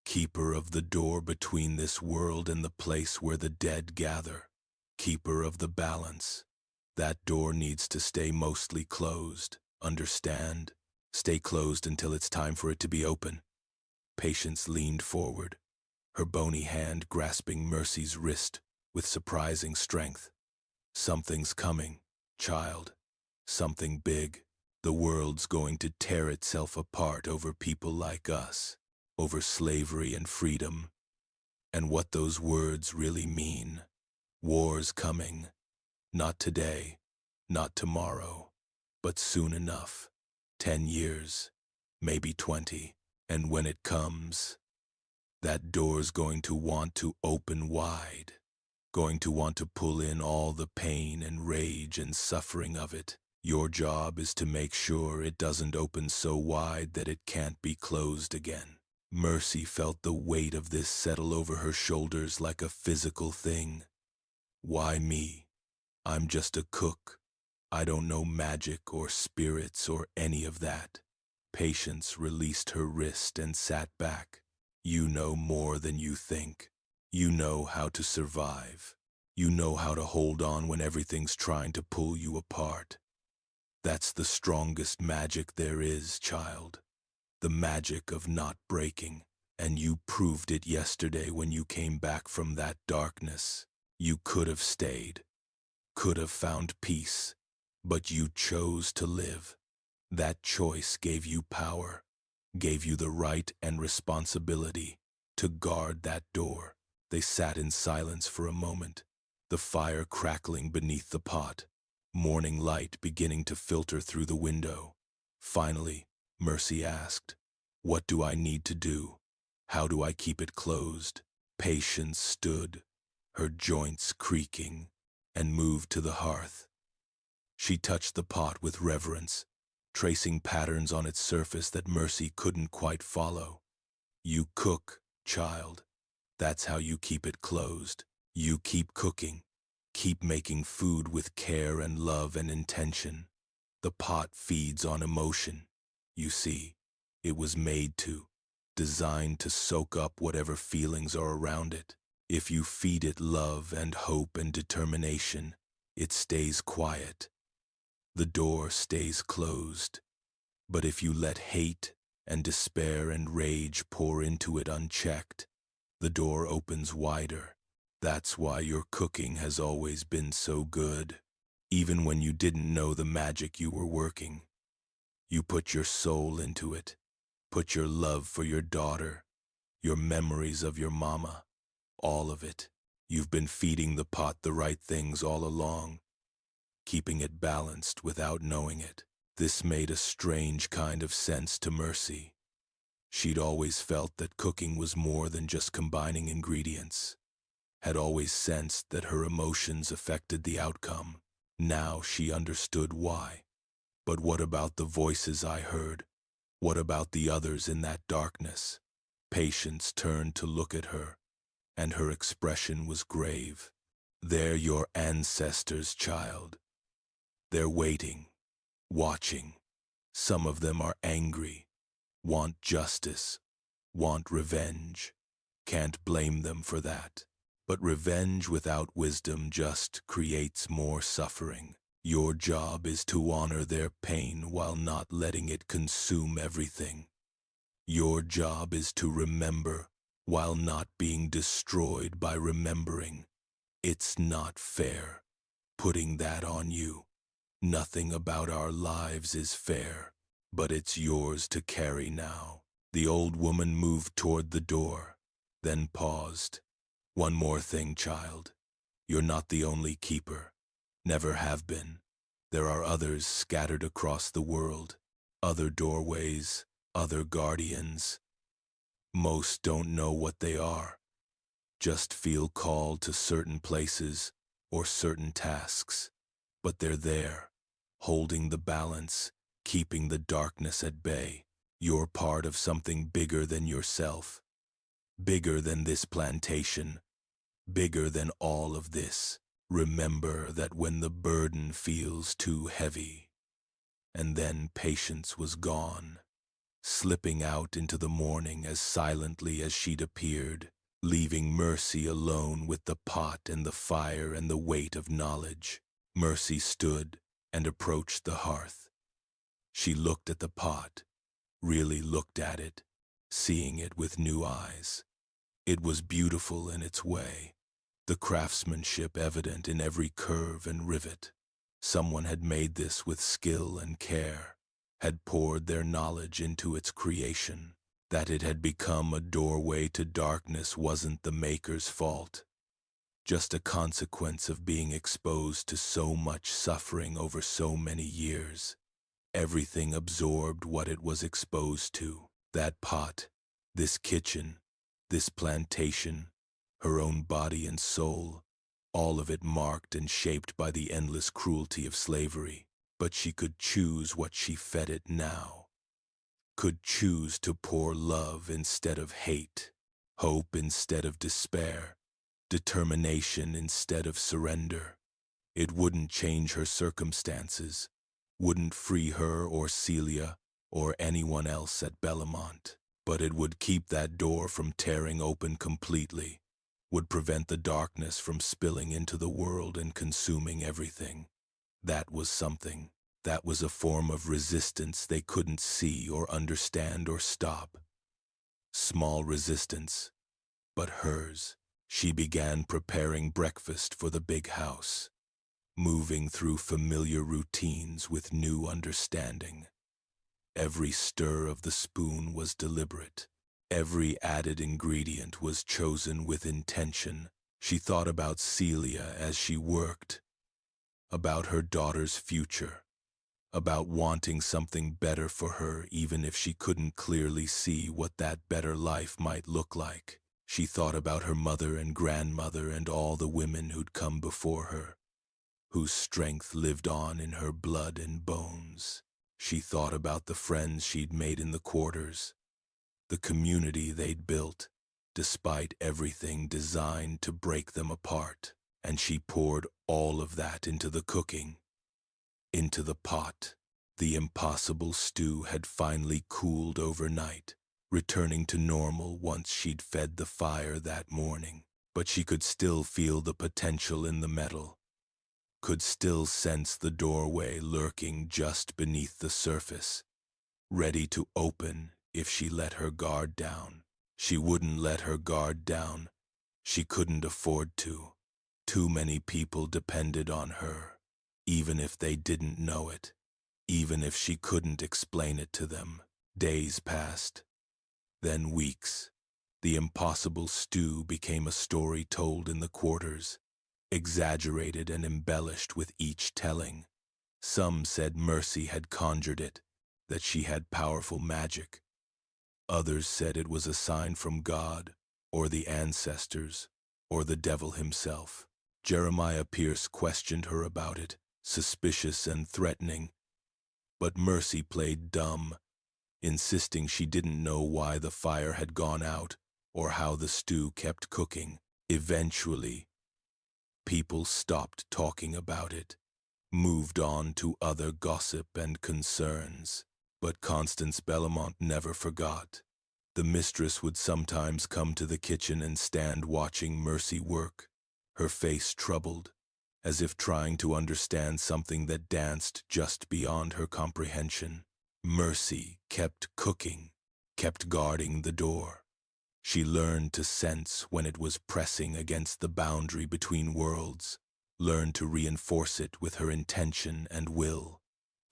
"Keeper of the door between this world and the place where the dead gather. Keeper of the balance. That door needs to stay mostly closed. Understand? Stay closed until it's time for it to be open. Patience leaned forward, her bony hand grasping Mercy's wrist with surprising strength. Something's coming, child. Something big. The world's going to tear itself apart over people like us, over slavery and freedom, and what those words really mean. War's coming. Not today, not tomorrow, but soon enough. 10 years, maybe 20. And when it comes, that door's going to want to open wide, going to want to pull in all the pain and rage and suffering of it. Your job is to make sure it doesn't open so wide that it can't be closed again. Mercy felt the weight of this settle over her shoulders like a physical thing. Why me? I'm just a cook. I don't know magic or spirits or any of that. Patience released her wrist and sat back. You know more than you think. You know how to survive. You know how to hold on when everything's trying to pull you apart. That's the strongest magic there is, child. The magic of not breaking. And you proved it yesterday when you came back from that darkness. You could have stayed, could have found peace, but you chose to live. That choice gave you power, gave you the right and responsibility to guard that door. They sat in silence for a moment, the fire crackling beneath the pot, morning light beginning to filter through the window. Finally, Mercy asked, "What do I need to do? How do I keep it closed?" Patience stood, her joints creaking, and moved to the hearth. She touched the pot with reverence, tracing patterns on its surface that Mercy couldn't quite follow. You cook, child. That's how you keep it closed. You keep cooking. Keep making food with care and love and intention. The pot feeds on emotion. You see, it was made to, designed to soak up whatever feelings are around it. If you feed it love and hope and determination, it stays quiet. The door stays closed. But if you let hate and despair and rage pour into it unchecked, the door opens wider. That's why your cooking has always been so good. Even when you didn't know the magic you were working, you put your soul into it, put your love for your daughter, your memories of your mama, all of it. You've been feeding the pot the right things all along, keeping it balanced without knowing it. This made a strange kind of sense to Mercy. She'd always felt that cooking was more than just combining ingredients, had always sensed that her emotions affected the outcome. Now she understood why. But what about the voices I heard? What about the others in that darkness? Patience turned to look at her, and her expression was grave. They're your ancestors, child. They're waiting, watching. Some of them are angry, want justice, want revenge. Can't blame them for that. But revenge without wisdom just creates more suffering. Your job is to honor their pain while not letting it consume everything. Your job is to remember while not being destroyed by remembering. It's not fair, putting that on you. Nothing about our lives is fair, but it's yours to carry now. The old woman moved toward the door, then paused. One more thing, child. You're not the only keeper. Never have been. There are others scattered across the world, other doorways, other guardians. Most don't know what they are, just feel called to certain places or certain tasks. But they're there, holding the balance, keeping the darkness at bay. You're part of something bigger than yourself, bigger than this plantation, bigger than all of this. Remember that when the burden feels too heavy. And then Patience was gone, slipping out into the morning as silently as she'd appeared, leaving Mercy alone with the pot and the fire and the weight of knowledge. Mercy stood and approached the hearth. She looked at the pot, really looked at it, seeing it with new eyes. It was beautiful in its way, the craftsmanship evident in every curve and rivet. Someone had made this with skill and care, had poured their knowledge into its creation. That it had become a doorway to darkness wasn't the maker's fault, just a consequence of being exposed to so much suffering over so many years. Everything absorbed what it was exposed to. That pot, this kitchen, this plantation, her own body and soul, all of it marked and shaped by the endless cruelty of slavery. But she could choose what she fed it now. Could choose to pour love instead of hate, hope instead of despair, determination instead of surrender. It wouldn't change her circumstances, wouldn't free her or Celia or anyone else at Bellamont, but it would keep that door from tearing open completely, would prevent the darkness from spilling into the world and consuming everything. That was something. That was a form of resistance they couldn't see or understand or stop. Small resistance, but hers. She began preparing breakfast for the big house, moving through familiar routines with new understanding. Every stir of the spoon was deliberate. Every added ingredient was chosen with intention. She thought about Celia as she worked, about her daughter's future, about wanting something better for her even if she couldn't clearly see what that better life might look like. She thought about her mother and grandmother and all the women who'd come before her, whose strength lived on in her blood and bones. She thought about the friends she'd made in the quarters, the community they'd built, despite everything designed to break them apart. And she poured all of that into the cooking, into the pot. The impossible stew had finally cooled overnight, returning to normal once she'd fed the fire that morning. But she could still feel the potential in the metal, could still sense the doorway lurking just beneath the surface, ready to open if she let her guard down. She wouldn't let her guard down. She couldn't afford to. Too many people depended on her, even if they didn't know it, even if she couldn't explain it to them. Days passed, then weeks. The impossible stew became a story told in the quarters, exaggerated and embellished with each telling. Some said Mercy had conjured it, that she had powerful magic. Others said it was a sign from God, or the ancestors, or the devil himself. Jeremiah Pierce questioned her about it, suspicious and threatening. But Mercy played dumb, insisting she didn't know why the fire had gone out or how the stew kept cooking. Eventually, people stopped talking about it, moved on to other gossip and concerns. But Constance Bellamont never forgot. The mistress would sometimes come to the kitchen and stand watching Mercy work, her face troubled, as if trying to understand something that danced just beyond her comprehension. Mercy kept cooking, kept guarding the door. She learned to sense when it was pressing against the boundary between worlds, learned to reinforce it with her intention and will.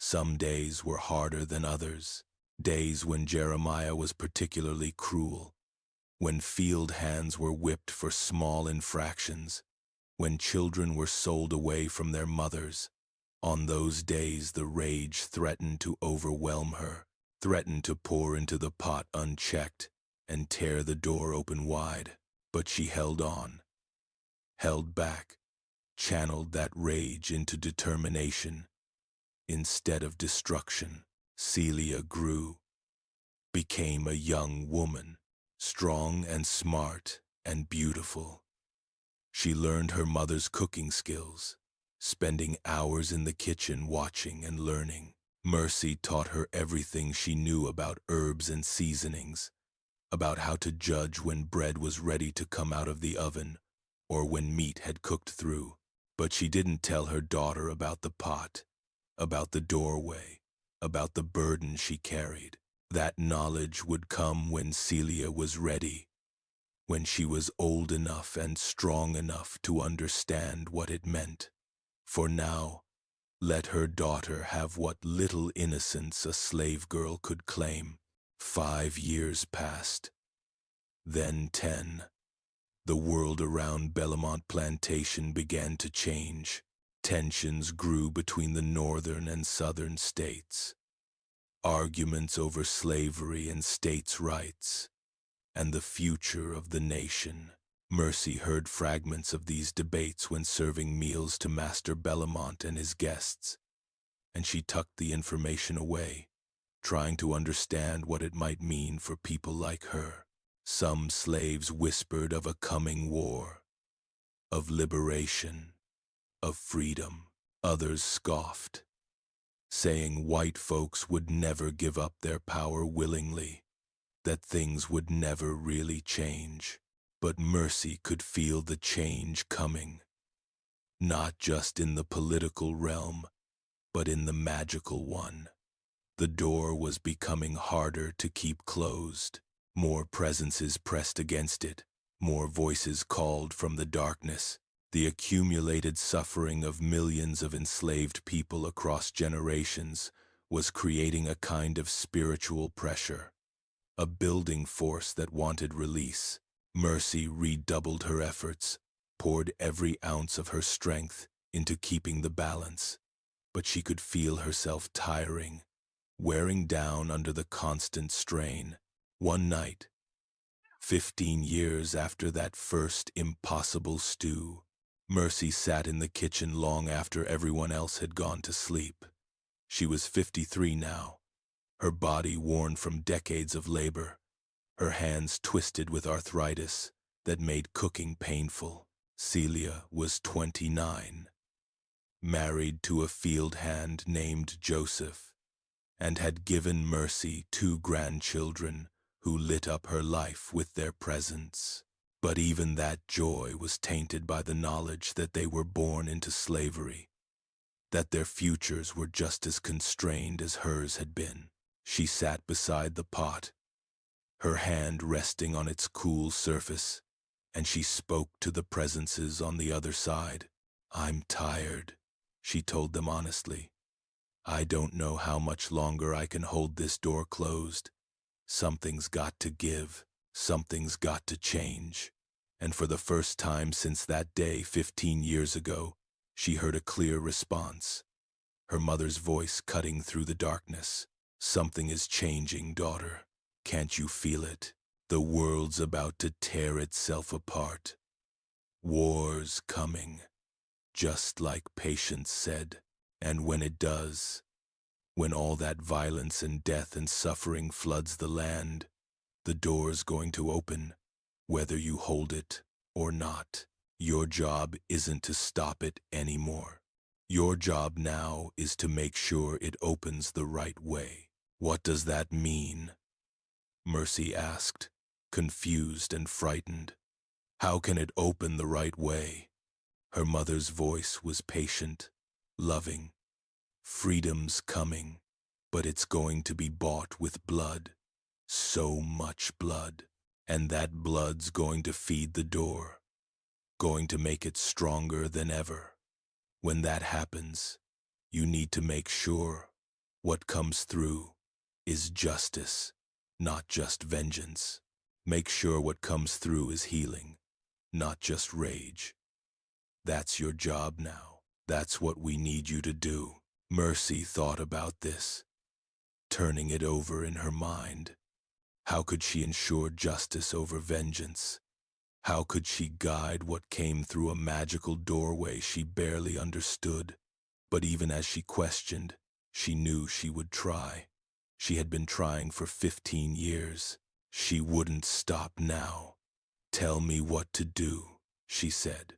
Some days were harder than others, days when Jeremiah was particularly cruel, when field hands were whipped for small infractions, when children were sold away from their mothers. On those days the rage threatened to overwhelm her, threatened to pour into the pot unchecked and tear the door open wide. But she held on, held back, channeled that rage into determination instead of destruction. Celia grew, became a young woman, strong and smart and beautiful. She learned her mother's cooking skills, spending hours in the kitchen watching and learning. Mercy taught her everything she knew about herbs and seasonings, about how to judge when bread was ready to come out of the oven or when meat had cooked through. But she didn't tell her daughter about the pot, about the doorway, about the burden she carried. That knowledge would come when Celia was ready, when she was old enough and strong enough to understand what it meant. For now, let her daughter have what little innocence a slave girl could claim. 5 years passed, then 10. The world around Bellamont Plantation began to change. Tensions grew between the northern and southern states. Arguments over slavery and states' rights, and the future of the nation. Mercy heard fragments of these debates when serving meals to Master Bellamont and his guests, and she tucked the information away, trying to understand what it might mean for people like her. Some slaves whispered of a coming war, of liberation, of freedom. Others scoffed, saying white folks would never give up their power willingly, that things would never really change. But Mercy could feel the change coming, not just in the political realm, but in the magical one. The door was becoming harder to keep closed. More presences pressed against it, more voices called from the darkness. The accumulated suffering of millions of enslaved people across generations was creating a kind of spiritual pressure, a building force that wanted release. Mercy redoubled her efforts, poured every ounce of her strength into keeping the balance, but she could feel herself tiring, wearing down under the constant strain. One night, 15 years after that first impossible stew, Mercy sat in the kitchen long after everyone else had gone to sleep. She was 53 now, her body worn from decades of labor, her hands twisted with arthritis that made cooking painful. Celia was 29, married to a field hand named Joseph, and had given Mercy 2 grandchildren who lit up her life with their presence. But even that joy was tainted by the knowledge that they were born into slavery, that their futures were just as constrained as hers had been. She sat beside the pot, her hand resting on its cool surface, and she spoke to the presences on the other side. "I'm tired," she told them honestly. "I don't know how much longer I can hold this door closed. Something's got to give. Something's got to change." And for the first time since that day 15 years ago, she heard a clear response, her mother's voice cutting through the darkness. "Something is changing, daughter. Can't you feel it? The world's about to tear itself apart. War's coming, just like Patience said. And when it does, when all that violence and death and suffering floods the land, the door's going to open, whether you hold it or not. Your job isn't to stop it anymore. Your job now is to make sure it opens the right way." "What does that mean?" Mercy asked, confused and frightened. "How can it open the right way?" Her mother's voice was patient, loving. "Freedom's coming, but it's going to be bought with blood. So much blood. And that blood's going to feed the door, going to make it stronger than ever. When that happens, you need to make sure what comes through is justice, not just vengeance. Make sure what comes through is healing, not just rage. That's your job now. That's what we need you to do." Mercy thought about this, turning it over in her mind. How could she ensure justice over vengeance? How could she guide what came through a magical doorway she barely understood? But even as she questioned, she knew she would try. She had been trying for 15 years. She wouldn't stop now. "Tell me what to do," she said.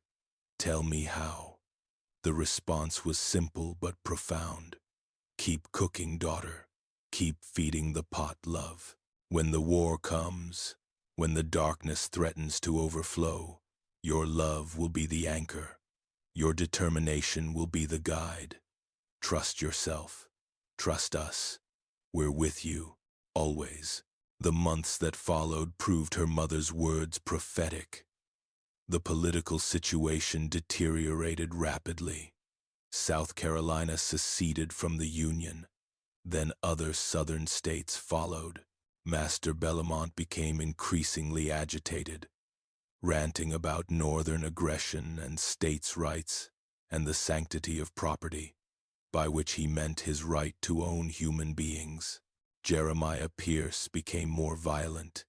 "Tell me how." The response was simple but profound. "Keep cooking, daughter. Keep feeding the pot love. When the war comes, when the darkness threatens to overflow, your love will be the anchor. Your determination will be the guide. Trust yourself. Trust us. We're with you, always. The months that followed proved her mother's words prophetic. The political situation deteriorated rapidly. South Carolina seceded from the Union. Then other southern states followed. Master Bellamont became increasingly agitated, ranting about northern aggression and states' rights and the sanctity of property, by which he meant his right to own human beings. Jeremiah Pierce became more violent,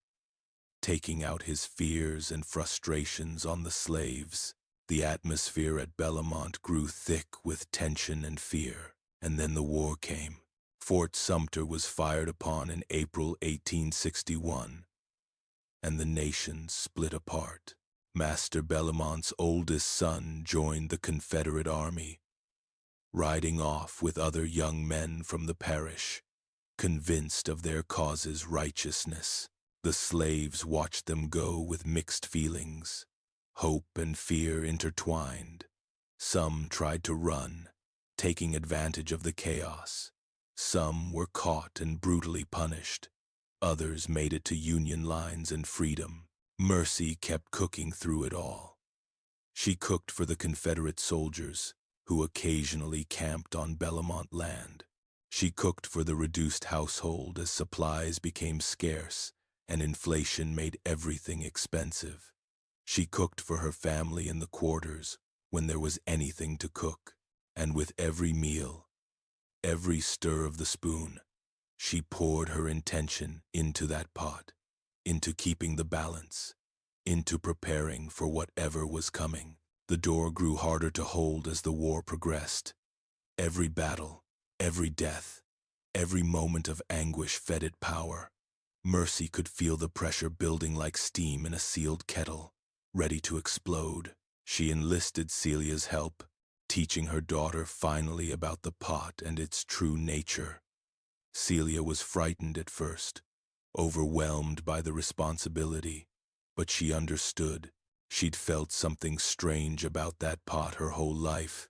taking out his fears and frustrations on the slaves. The atmosphere at Bellamont grew thick with tension and fear, and then the war came. Fort Sumter was fired upon in April 1861, and the nation split apart. Master Bellamont's oldest son joined the Confederate Army, riding off with other young men from the parish, convinced of their cause's righteousness. The slaves watched them go with mixed feelings, hope and fear intertwined. Some tried to run, taking advantage of the chaos. Some were caught and brutally punished. Others made it to Union lines and freedom. Mercy kept cooking through it all. She cooked for the Confederate soldiers, who occasionally camped on Bellamont land. She cooked for the reduced household as supplies became scarce and inflation made everything expensive. She cooked for her family in the quarters when there was anything to cook, and with every meal, every stir of the spoon, she poured her intention into that pot, into keeping the balance, into preparing for whatever was coming. The door grew harder to hold as the war progressed. Every battle, every death, every moment of anguish fed it power. Mercy could feel the pressure building like steam in a sealed kettle, ready to explode. She enlisted Celia's help, teaching her daughter finally about the pot and its true nature. Celia was frightened at first, overwhelmed by the responsibility, but she understood. She'd felt something strange about that pot her whole life,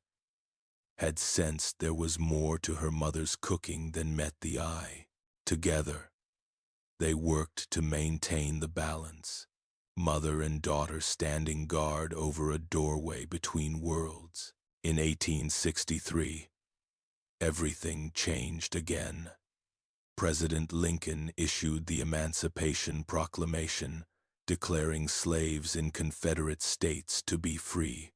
had sensed there was more to her mother's cooking than met the eye. Together, they worked to maintain the balance, mother and daughter standing guard over a doorway between worlds. In 1863, everything changed again. President Lincoln issued the Emancipation Proclamation, declaring slaves in Confederate states to be free.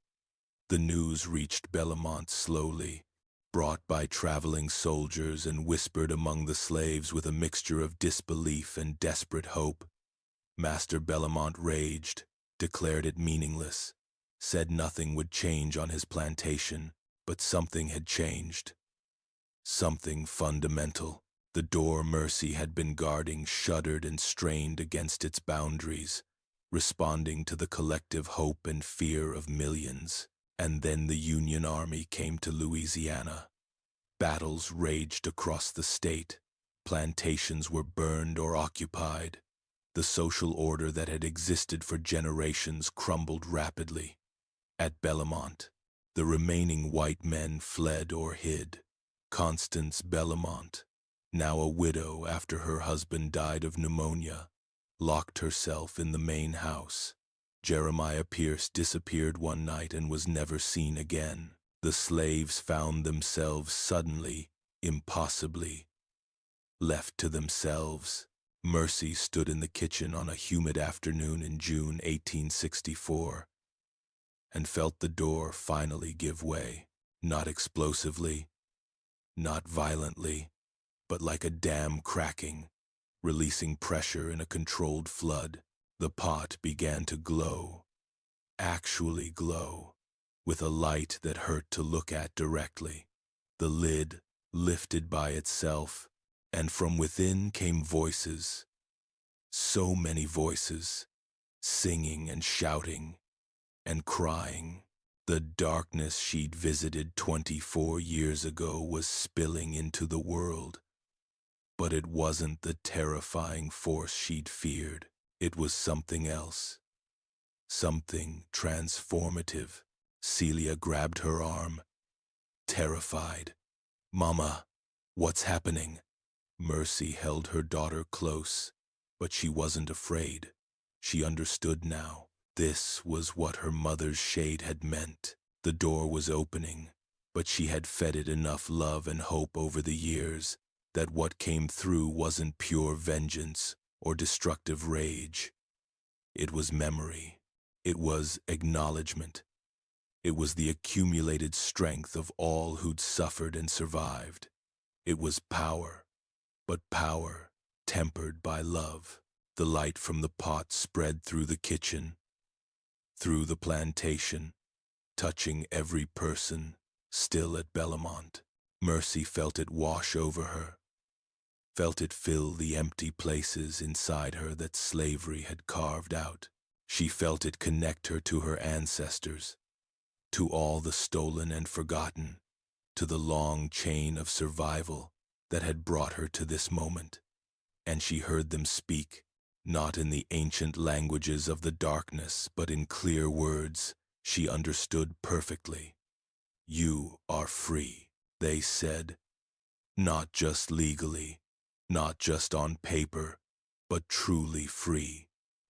The news reached Bellamont slowly, brought by traveling soldiers and whispered among the slaves with a mixture of disbelief and desperate hope. Master Bellamont raged, declared it meaningless, said nothing would change on his plantation, but something had changed. Something fundamental. The door Mercy had been guarding shuddered and strained against its boundaries, responding to the collective hope and fear of millions. And then the Union Army came to Louisiana. Battles raged across the state. Plantations were burned or occupied. The social order that had existed for generations crumbled rapidly. At Bellamont, the remaining white men fled or hid. Constance Bellamont, now a widow after her husband died of pneumonia, locked herself in the main house. Jeremiah Pierce disappeared one night and was never seen again. The slaves found themselves suddenly, impossibly, left to themselves. Mercy stood in the kitchen on a humid afternoon in June 1864 and felt the door finally give way, not explosively, not violently, but like a dam cracking, releasing pressure in a controlled flood. The pot began to glow, actually glow, with a light that hurt to look at directly. The lid lifted by itself, and from within came voices. So many voices, singing and shouting and crying. The darkness she'd visited 24 years ago was spilling into the world. But it wasn't the terrifying force she'd feared. It was something else, something transformative. Celia grabbed her arm, terrified. "Mama, what's happening?" Mercy held her daughter close, but she wasn't afraid. She understood now. This was what her mother's shade had meant. The door was opening, but she had fed it enough love and hope over the years that what came through wasn't pure vengeance or destructive rage. It was memory. It was acknowledgement. It was the accumulated strength of all who'd suffered and survived. It was power, but power tempered by love. The light from the pot spread through the kitchen, through the plantation, touching every person still at Bellamont. Mercy felt it wash over her, felt it fill the empty places inside her that slavery had carved out. She felt it connect her to her ancestors, to all the stolen and forgotten, to the long chain of survival that had brought her to this moment. And she heard them speak, not in the ancient languages of the darkness, but in clear words she understood perfectly. "You are free," they said. "Not just legally, not just on paper, but truly free.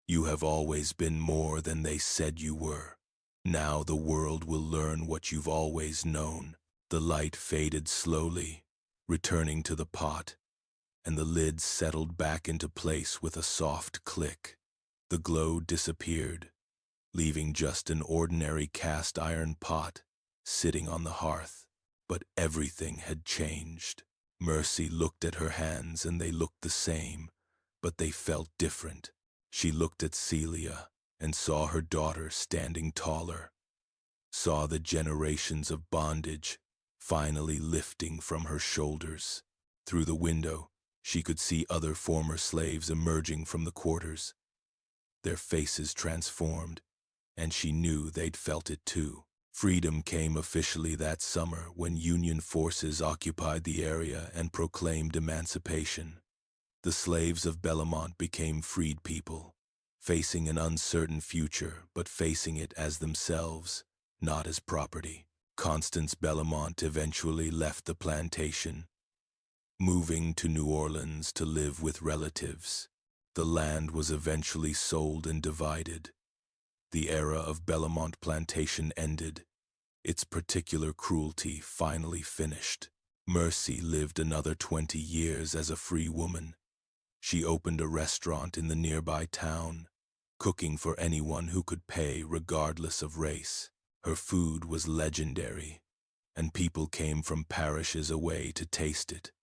You have always been more than they said you were. Now the world will learn what you've always known." The light faded slowly, returning to the pot, and the lid settled back into place with a soft click. The glow disappeared, leaving just an ordinary cast iron pot sitting on the hearth. But everything had changed. Mercy looked at her hands, and they looked the same, but they felt different. She looked at Celia and saw her daughter standing taller, saw the generations of bondage finally lifting from her shoulders. Through the window, she could see other former slaves emerging from the quarters, their faces transformed, and she knew they'd felt it too. Freedom came officially that summer when Union forces occupied the area and proclaimed emancipation. The slaves of Bellamont became freed people, facing an uncertain future, but facing it as themselves, not as property. Constance Bellamont eventually left the plantation, moving to New Orleans to live with relatives. The land was eventually sold and divided. The era of Bellamont plantation ended. Its particular cruelty finally finished. Mercy lived another 20 years as a free woman. She opened a restaurant in the nearby town, cooking for anyone who could pay regardless of race. Her food was legendary, and people came from parishes away to taste it,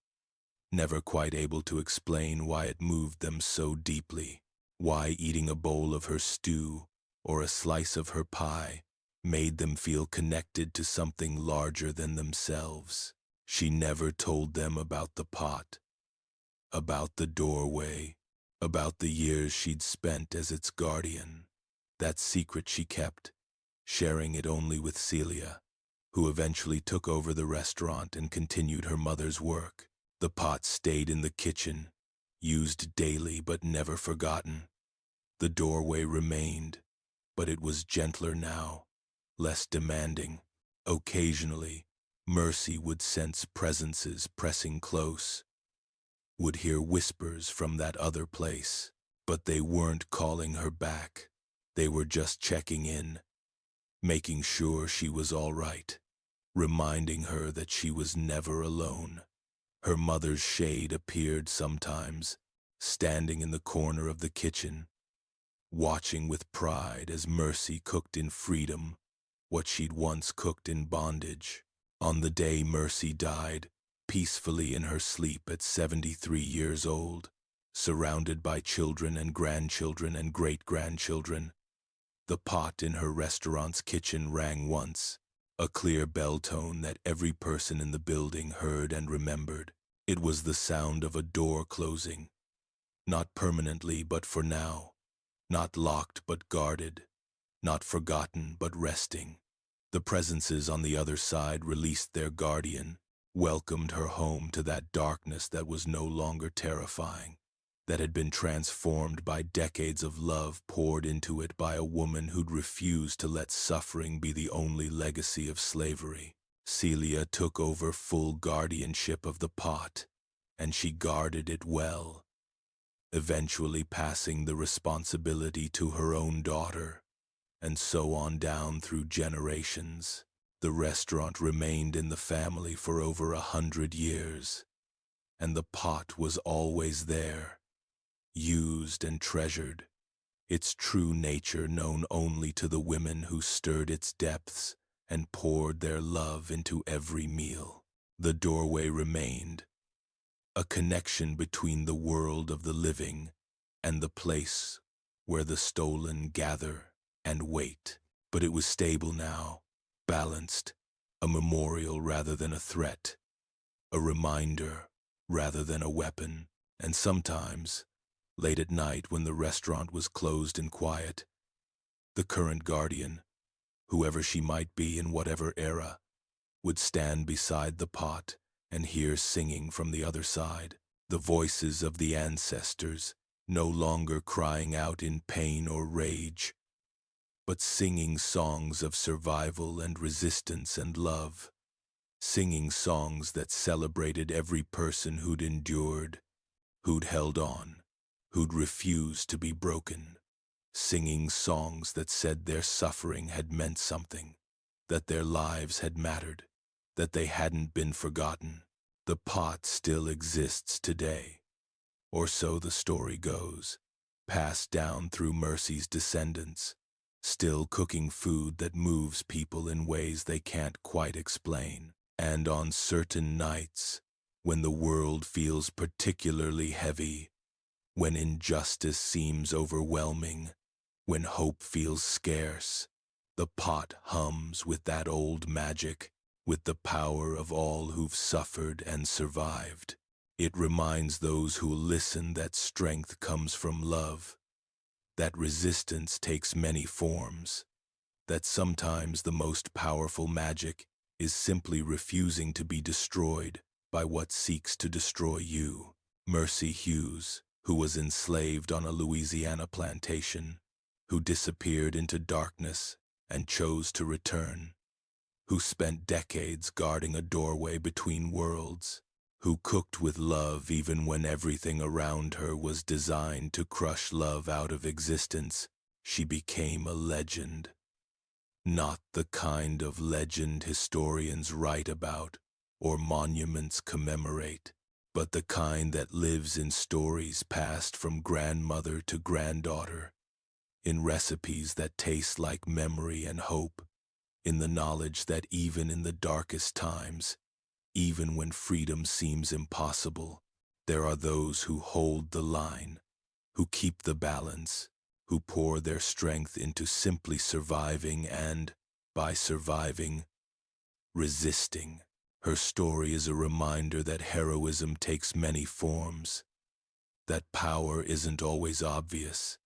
never quite able to explain why it moved them so deeply, why eating a bowl of her stew or a slice of her pie made them feel connected to something larger than themselves. She never told them about the pot, about the doorway, about the years she'd spent as its guardian. That secret she kept, sharing it only with Celia, who eventually took over the restaurant and continued her mother's work. The pot stayed in the kitchen, used daily but never forgotten. The doorway remained, but it was gentler now, less demanding. Occasionally, Mercy would sense presences pressing close, would hear whispers from that other place, but they weren't calling her back. They were just checking in, making sure she was all right, reminding her that she was never alone. Her mother's shade appeared sometimes, standing in the corner of the kitchen, watching with pride as Mercy cooked in freedom what she'd once cooked in bondage. On the day Mercy died, peacefully in her sleep at 73 years old, surrounded by children and grandchildren and great-grandchildren, the pot in her restaurant's kitchen rang once, a clear bell tone that every person in the building heard and remembered. It was the sound of a door closing, not permanently but for now, not locked but guarded, not forgotten but resting. The presences on the other side released their guardian, welcomed her home to that darkness that was no longer terrifying. that had been transformed by decades of love poured into it by a woman who'd refused to let suffering be the only legacy of slavery. Celia took over full guardianship of the pot, and she guarded it well, eventually passing the responsibility to her own daughter, and so on down through generations. The restaurant remained in the family for over 100 years, and the pot was always there, used and treasured, its true nature known only to the women who stirred its depths and poured their love into every meal. The doorway remained, a connection between the world of the living and the place where the stolen gather and wait. But it was stable now, balanced, a memorial rather than a threat, a reminder rather than a weapon. And sometimes, late at night when the restaurant was closed and quiet, the current guardian, whoever she might be in whatever era, would stand beside the pot and hear singing from the other side, the voices of the ancestors, no longer crying out in pain or rage, but singing songs of survival and resistance and love, singing songs that celebrated every person who'd endured, who'd held on, who'd refused to be broken, singing songs that said their suffering had meant something, that their lives had mattered, that they hadn't been forgotten. The pot still exists today, or so the story goes, passed down through Mercy's descendants, still cooking food that moves people in ways they can't quite explain. And on certain nights, when the world feels particularly heavy, when injustice seems overwhelming, when hope feels scarce, the pot hums with that old magic, with the power of all who've suffered and survived. It reminds those who listen that strength comes from love, that resistance takes many forms, that sometimes the most powerful magic is simply refusing to be destroyed by what seeks to destroy you. Mercy Hughes, who was enslaved on a Louisiana plantation, who disappeared into darkness and chose to return, who spent decades guarding a doorway between worlds, who cooked with love even when everything around her was designed to crush love out of existence. She became a legend. Not the kind of legend historians write about or monuments commemorate, but the kind that lives in stories passed from grandmother to granddaughter, in recipes that taste like memory and hope, in the knowledge that even in the darkest times, even when freedom seems impossible, there are those who hold the line, who keep the balance, who pour their strength into simply surviving and, by surviving, resisting. Her story is a reminder that heroism takes many forms, that power isn't always obvious,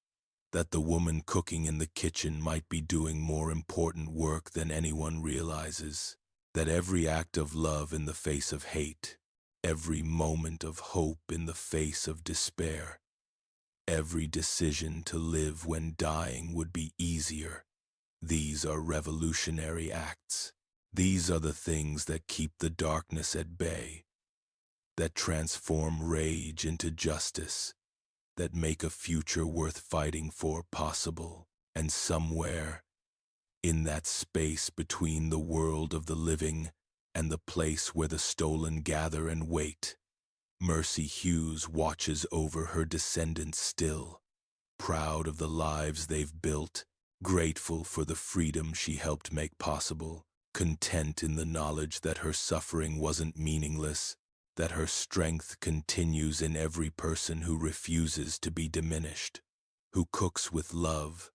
that the woman cooking in the kitchen might be doing more important work than anyone realizes, that every act of love in the face of hate, every moment of hope in the face of despair, every decision to live when dying would be easier. These are revolutionary acts. These are the things that keep the darkness at bay, that transform rage into justice, that make a future worth fighting for possible. And somewhere, in that space between the world of the living and the place where the stolen gather and wait, Mercy Hughes watches over her descendants still, proud of the lives they've built, grateful for the freedom she helped make possible, content in the knowledge that her suffering wasn't meaningless, that her strength continues in every person who refuses to be diminished, who cooks with love,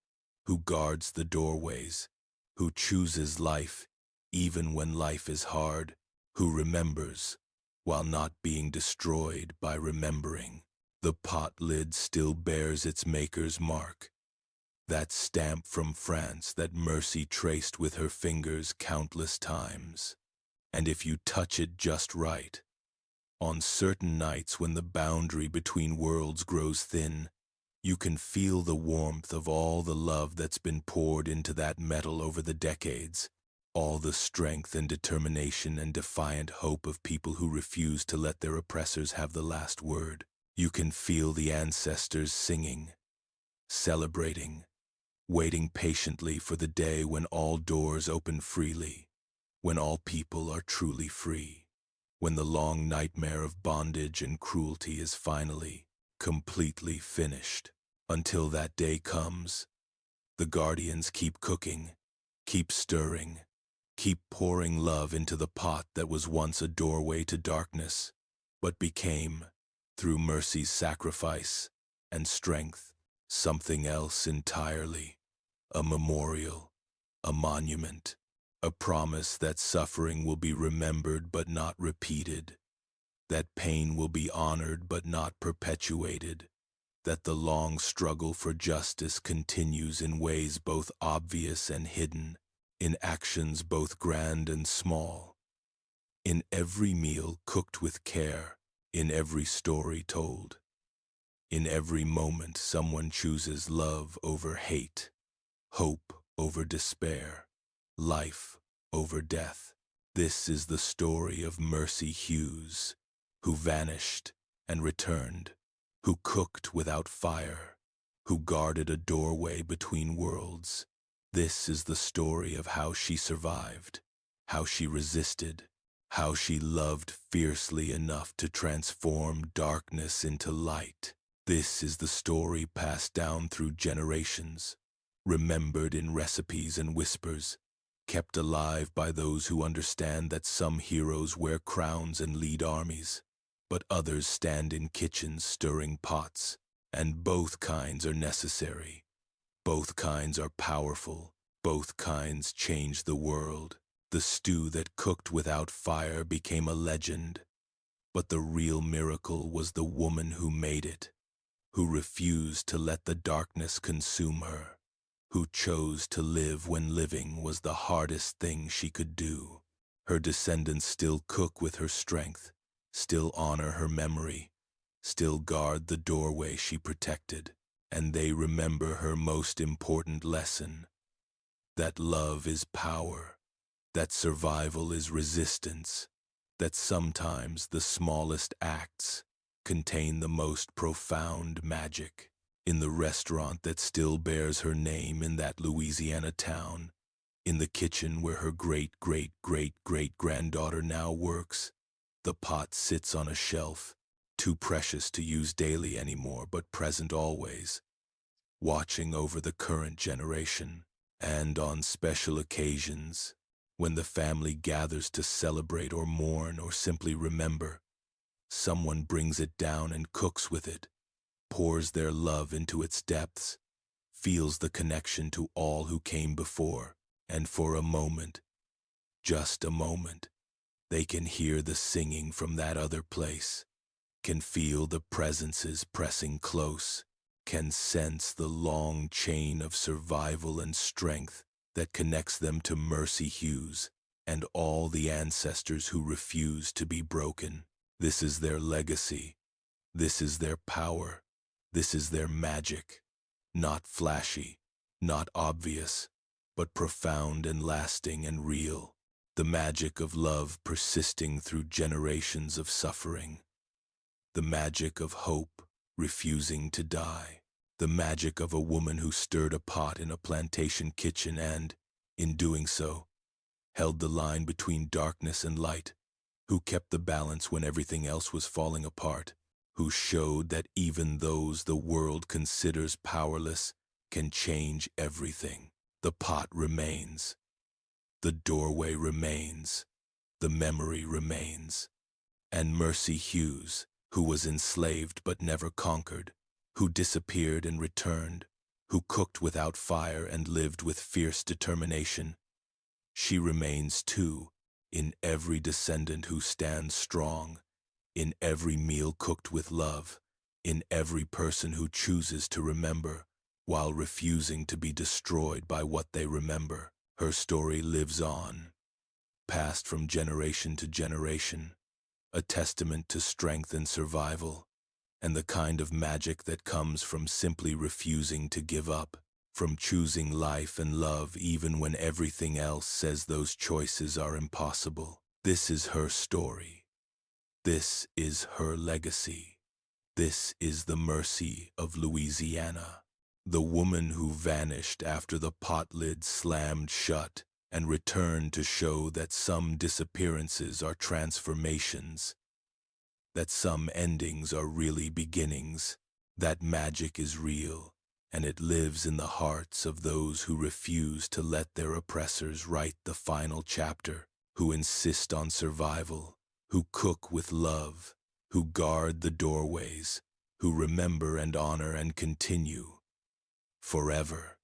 who guards the doorways, who chooses life even when life is hard, who remembers while not being destroyed by remembering. The pot lid still bears its maker's mark, that stamp from France that Mercy traced with her fingers countless times. And if you touch it just right, On certain nights when the boundary between worlds grows thin, you can feel the warmth of all the love that's been poured into that metal over the decades, all the strength and determination and defiant hope of people who refuse to let their oppressors have the last word. You can feel the ancestors singing, celebrating, waiting patiently for the day when all doors open freely, when all people are truly free, when the long nightmare of bondage and cruelty is finally, completely finished. Until that day comes, the guardians keep cooking, keep stirring, keep pouring love into the pot that was once a doorway to darkness, but became, through mercy's sacrifice and strength, something else entirely. A memorial, a monument, a promise that suffering will be remembered but not repeated, that pain will be honored but not perpetuated, that the long struggle for justice continues in ways both obvious and hidden, in actions both grand and small, in every meal cooked with care, in every story told, in every moment someone chooses love over hate, hope over despair, life over death. This is the story of Mercy Hughes, who vanished and returned, who cooked without fire, who guarded a doorway between worlds. This is the story of how she survived, how she resisted, how she loved fiercely enough to transform darkness into light. This is the story passed down through generations, remembered in recipes and whispers, kept alive by those who understand that some heroes wear crowns and lead armies, but others stand in kitchens stirring pots, and both kinds are necessary. Both kinds are powerful, both kinds change the world. The stew that cooked without fire became a legend, but the real miracle was the woman who made it, who refused to let the darkness consume her, who chose to live when living was the hardest thing she could do. Her descendants still cook with her strength, still honor her memory, still guard the doorway she protected, and they remember her most important lesson, that love is power, that survival is resistance, that sometimes the smallest acts contain the most profound magic. In the restaurant that still bears her name in that Louisiana town, in the kitchen where her great-great-great-great-granddaughter now works, the pot sits on a shelf, too precious to use daily anymore but present always, watching over the current generation. And on special occasions, when the family gathers to celebrate or mourn or simply remember, someone brings it down and cooks with it, pours their love into its depths, feels the connection to all who came before, and for a moment, just a moment, they can hear the singing from that other place, can feel the presences pressing close, can sense the long chain of survival and strength that connects them to Mercy Hughes and all the ancestors who refuse to be broken. This is their legacy. This is their power. This is their magic. Not flashy, not obvious, but profound and lasting and real. The magic of love persisting through generations of suffering. The magic of hope refusing to die. The magic of a woman who stirred a pot in a plantation kitchen and, in doing so, held the line between darkness and light, who kept the balance when everything else was falling apart, who showed that even those the world considers powerless can change everything. The pot remains. The doorway remains. The memory remains. And Mercy Hughes, who was enslaved but never conquered, who disappeared and returned, who cooked without fire and lived with fierce determination, she remains too, in every descendant who stands strong, in every meal cooked with love, in every person who chooses to remember, while refusing to be destroyed by what they remember. Her story lives on, passed from generation to generation, a testament to strength and survival, and the kind of magic that comes from simply refusing to give up, from choosing life and love even when everything else says those choices are impossible. This is her story. This is her legacy. This is the mercy of Louisiana. The woman who vanished after the pot lid slammed shut and returned to show that some disappearances are transformations, that some endings are really beginnings, that magic is real, and it lives in the hearts of those who refuse to let their oppressors write the final chapter, who insist on survival, who cook with love, who guard the doorways, who remember and honor and continue forever.